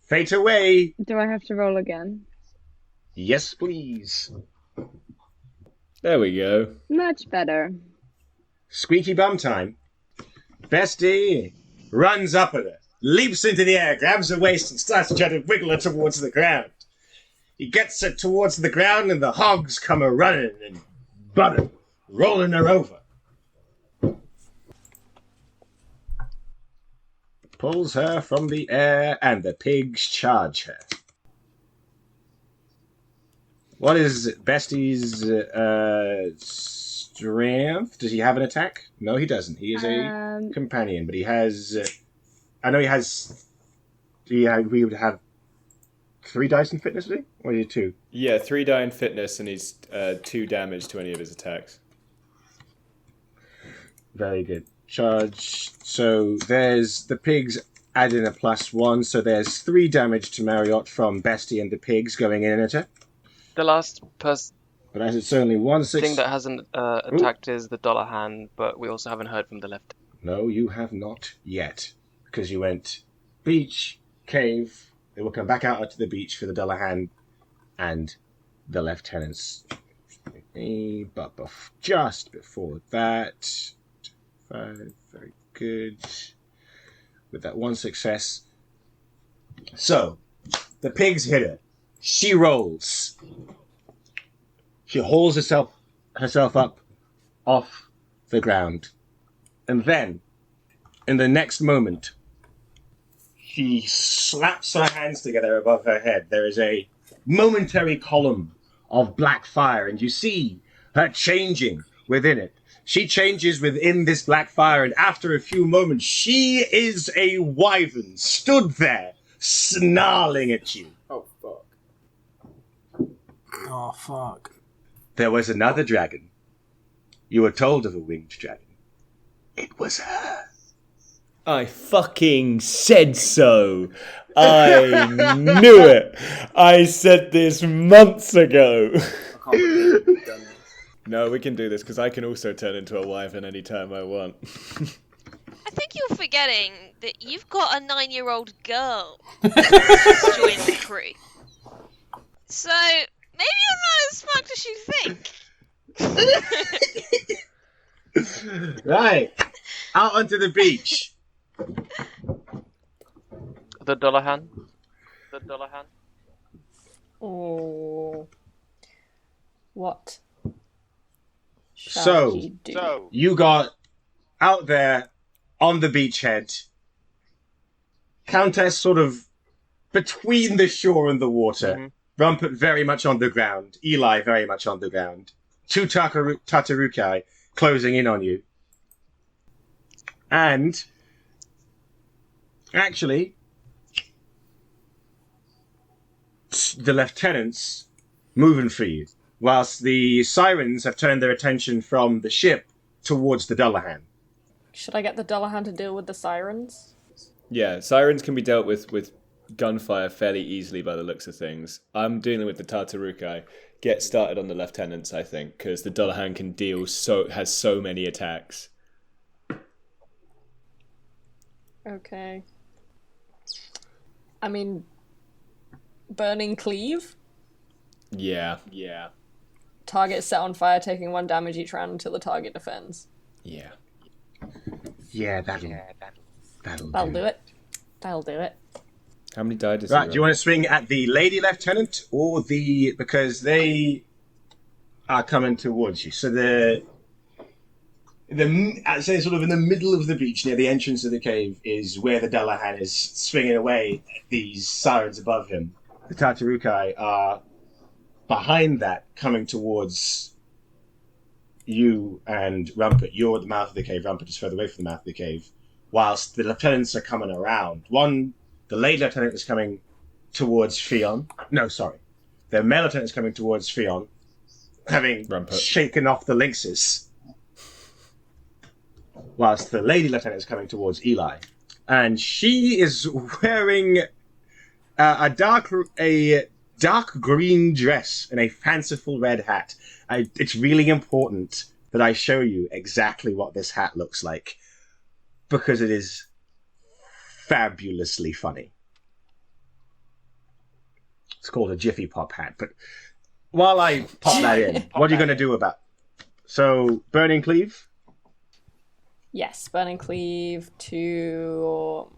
Fate away. Do I have to roll again? Yes, please. There we go. Much better. Squeaky bum time. Bestie runs up at her, leaps into the air, grabs her waist, and starts to try to wiggle her towards the ground. He gets her towards the ground, and the hogs come a running and butting, rolling her over. Pulls her from the air, and the pigs charge her. What is Bestie's strength? Does he have an attack? No, he doesn't. He is a companion, but he has... I know he has... we would have 3 dice in fitness, would he? Or is it 2? Yeah, 3 die in fitness, and he's 2 damage to any of his attacks. Very good. Charge. So there's the pigs add in a +1, so there's 3 damage to Marriott from Bestie and the pigs going in at her. The last person But as it's only 1 6... thing that hasn't attacked is the dollar hand, but we also haven't heard from the left. No, you have not yet. Because you went beach, cave, They will come back out onto the beach for the Dullahan and the lieutenants. But just before that, 5, very good. With that one success. So, the pigs hit her. She rolls. She hauls herself up off the ground. And then, in the next moment, she slaps her hands together above her head. There is a momentary column of black fire, and you see her changing within it. She changes within this black fire, and after a few moments, she is a wyvern, stood there, snarling at you. Oh, fuck. Oh, fuck. There was another dragon. You were told of a winged dragon. It was her. I fucking said so. I knew it. I said this months ago. I can't believe we've done this. No, we can do this because I can also turn into a wyvern anytime I want. I think you're forgetting that you've got a 9-year-old girl join the crew. So maybe you're not as smart as you think. Right. Out onto the beach. The Dullahan. Oh. What? So, he do? You got out there on the beachhead. Countess sort of between the shore and the water. Mm-hmm. Rumpet very much on the ground. Eli very much on the ground. 2 Tatarukai closing in on you. And actually, the lieutenants moving for you, whilst the sirens have turned their attention from the ship towards the Dullahan. Should I get the Dullahan to deal with the sirens? Yeah, sirens can be dealt with gunfire fairly easily by the looks of things. I'm dealing with the Tatarukai. Get started on the lieutenants, I think, because the Dullahan can has so many attacks. Okay. I mean, burning cleave? Yeah. Target set on fire, taking 1 damage each round until the target defends. Yeah. Yeah, that'll do it. That'll do it. How many died? Right, do you want to swing at the lady lieutenant or because they are coming towards you? So I'd say sort of in the middle of the beach near the entrance of the cave is where the Dullahan is swinging away at these sirens above him. The Tatarukai are behind that, coming towards you and Rumpet. You're at the mouth of the cave. Rumpet is further away from the mouth of the cave. Whilst the lieutenants are coming around. The lady lieutenant is coming towards Fion. No, sorry. The male lieutenant is coming towards Fion, having Rumpet shaken off the lynxes. Whilst the lady lieutenant is coming towards Eli. And she is wearing a dark green dress and a fanciful red hat. It's really important that I show you exactly what this hat looks like, because it is fabulously funny. It's called a Jiffy Pop hat, but while I pop that in, what are you going to do about it? So, Burning Cleave? Yes, burning cleave to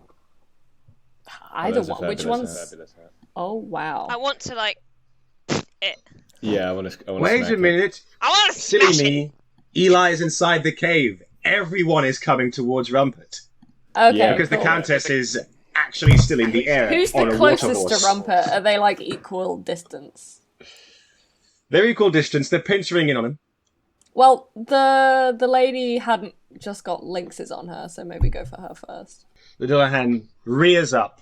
either one. Which one's? Oh wow! I want to it. Yeah, I want to. Wait a minute! I want to Silly smash me! Eli is inside the cave. Everyone is coming towards Rumpet. Okay, Yeah. Because cool. the Countess is actually still in the air. Who's on the a water closest to horse. Rumpet? Are they like equal distance? They're equal distance. They're pinching in on him. Well, the lady hadn't just got lynxes on her, so maybe go for her first. The Dullahan rears up,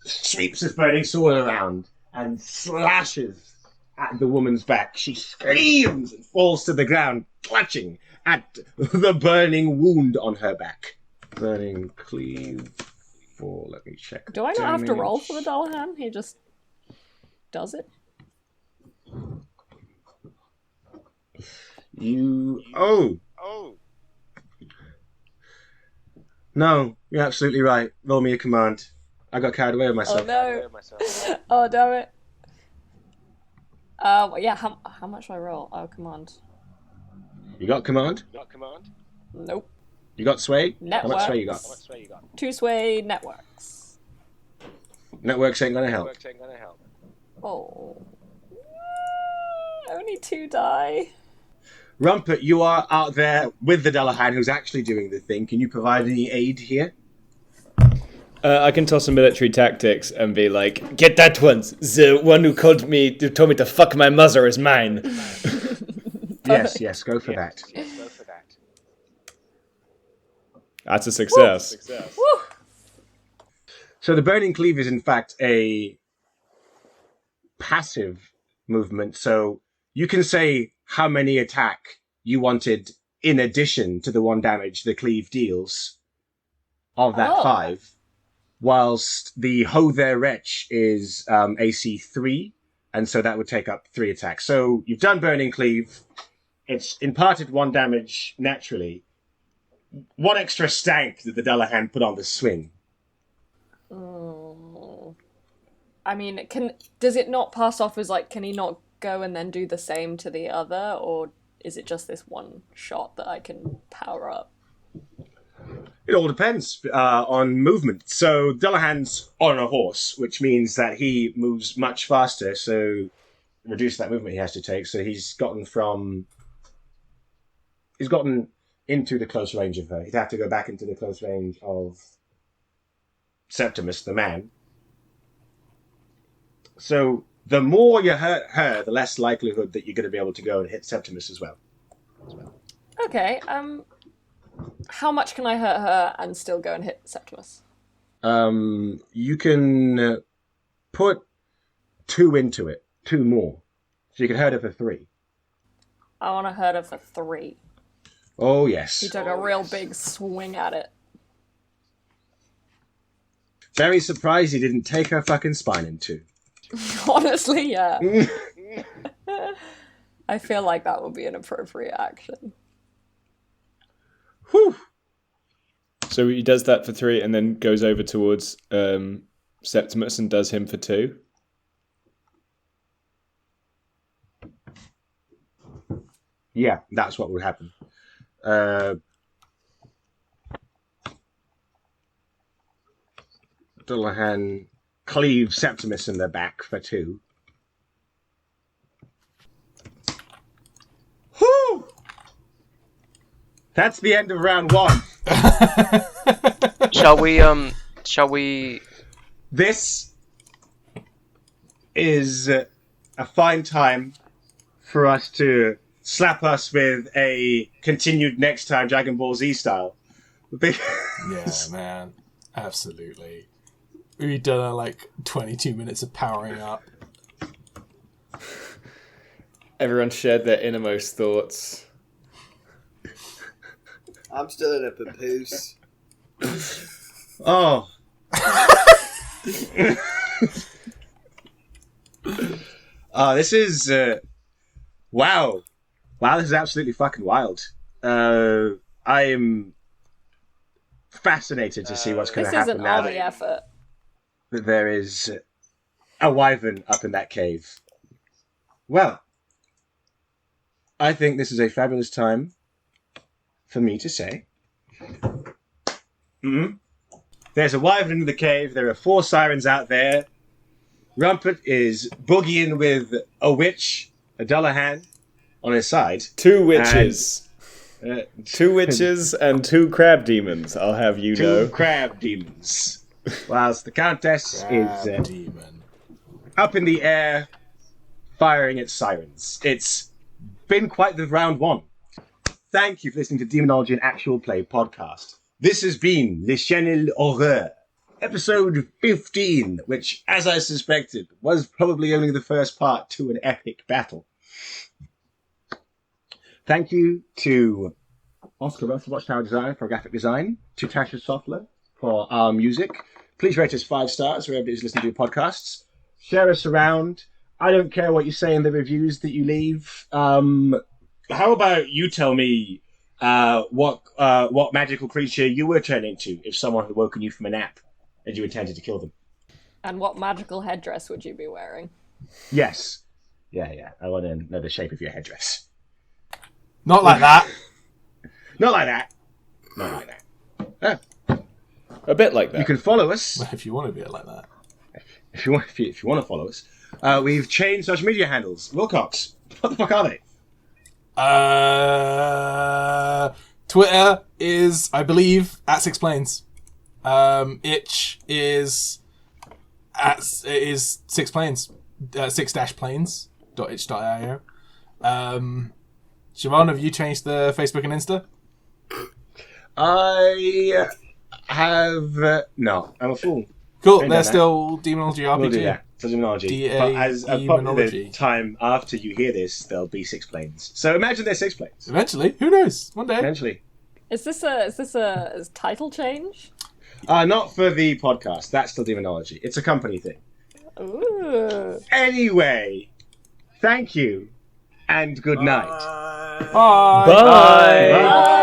sweeps his burning sword around, and slashes at the woman's back. She screams and falls to the ground, clutching at the burning wound on her back. Burning cleave for, let me check. Do I not have to roll for the Dullahan? He just does it? No, you're absolutely right. Roll me a command. I got carried away with myself. Oh no! Oh damn it! Yeah. How much do I roll? Oh, command. You got command? Nope. You got sway? Networks. How much sway you got? 2 sway networks. Networks ain't gonna help. Oh. Only 2 die. Rumpet, you are out there with the Dullahan who's actually doing the thing. Can you provide any aid here? I can toss some military tactics and be like, "Get that one! The one who told me to fuck my mother is mine." Yes, go for that. That's a success. Woo! So the Burning Cleave is in fact a passive movement, so you can say how many attack you wanted in addition to the 1 damage the cleave deals of that 5, whilst the Ho There Wretch is AC 3, and so that would take up 3 attacks. So you've done Burning Cleave, it's imparted 1 damage naturally. What extra stank did the Dullahan put on the swing? I mean, does it not pass off as like, can he not go and then do the same to the other, or is it just this 1 shot that I can power up? It all depends on movement. So Dullahan's on a horse, which means that he moves much faster, so reduce that movement he has to take. So he's gotten into the close range of her. He'd have to go back into the close range of Septimus, the man. So the more you hurt her, the less likelihood that you're going to be able to go and hit Septimus as well. Okay, how much can I hurt her and still go and hit Septimus? You can put 2 into it, 2 more. So you can hurt her for 3. I want to hurt her for 3. Oh, yes. He took a real big swing at it. Very surprised he didn't take her fucking spine in 2. Honestly, yeah. I feel like that would be an appropriate action. Whew. So he does that for 3 and then goes over towards Septimus and does him for 2. Yeah, that's what would happen. Dullahan cleaves Septimus in the back for 2. Whew! That's the end of round 1. Shall we? This is a fine time for us to slap us with a continued next time Dragon Ball Z style. Yeah, man. Absolutely. We've done like 22 minutes of powering up. Everyone shared their innermost thoughts. I'm still in a papoose. Oh. This is... wow. Wow, this is absolutely fucking wild. I am fascinated to see what's going to This is happen an now army effort. that there is a wyvern up in that cave. Well, I think this is a fabulous time for me to say. There's a wyvern in the cave. There are 4 sirens out there. Rumpet is boogieing with a witch, a Dullahan, on his side. 2 witches. And, 2 witches and 2 crab demons, I'll have you 2 know. crab demons. Whilst the Countess is Demon. up in the air, firing its sirens. It's been quite the round 1. Thank you for listening to Demonology and Actual Play podcast. This has been Le Channel Horreur, episode 15, which, as I suspected, was probably only the first part to an epic battle. Thank you to Oscar Russ, Watchtower Design for graphic design, to Tasha Softler for our music. Please rate us 5 stars wherever it is listening to your podcasts. Share us around. I don't care what you say in the reviews that you leave. How about you tell me what magical creature you were turning into if someone had woken you from a nap and you intended to kill them? And what magical headdress would you be wearing? Yes. Yeah. I want to know the shape of your headdress. Not like that. Not like that. Not like that. A bit like that. You can follow us If you want to be like that. if you want. If you want to follow us, we've changed social media handles. Wilcox, what the fuck are they? Twitter is, I believe, @6planes. Itch is Six Planes, 6-planes.itch.io. Siobhan, have you changed the Facebook and Insta? I have no. I'm a fool. Cool. Ain't They're done that. still Demonology RPG. We'll do that. So demonology. But as probably Demonology. the time after you hear this, there'll be 6 planes. So imagine there's 6 planes. Eventually, who knows? One day. Eventually. Is this a title change? Not for the podcast. That's still demonology. It's a company thing. Ooh. Anyway, thank you and good night. Bye. Bye. Bye.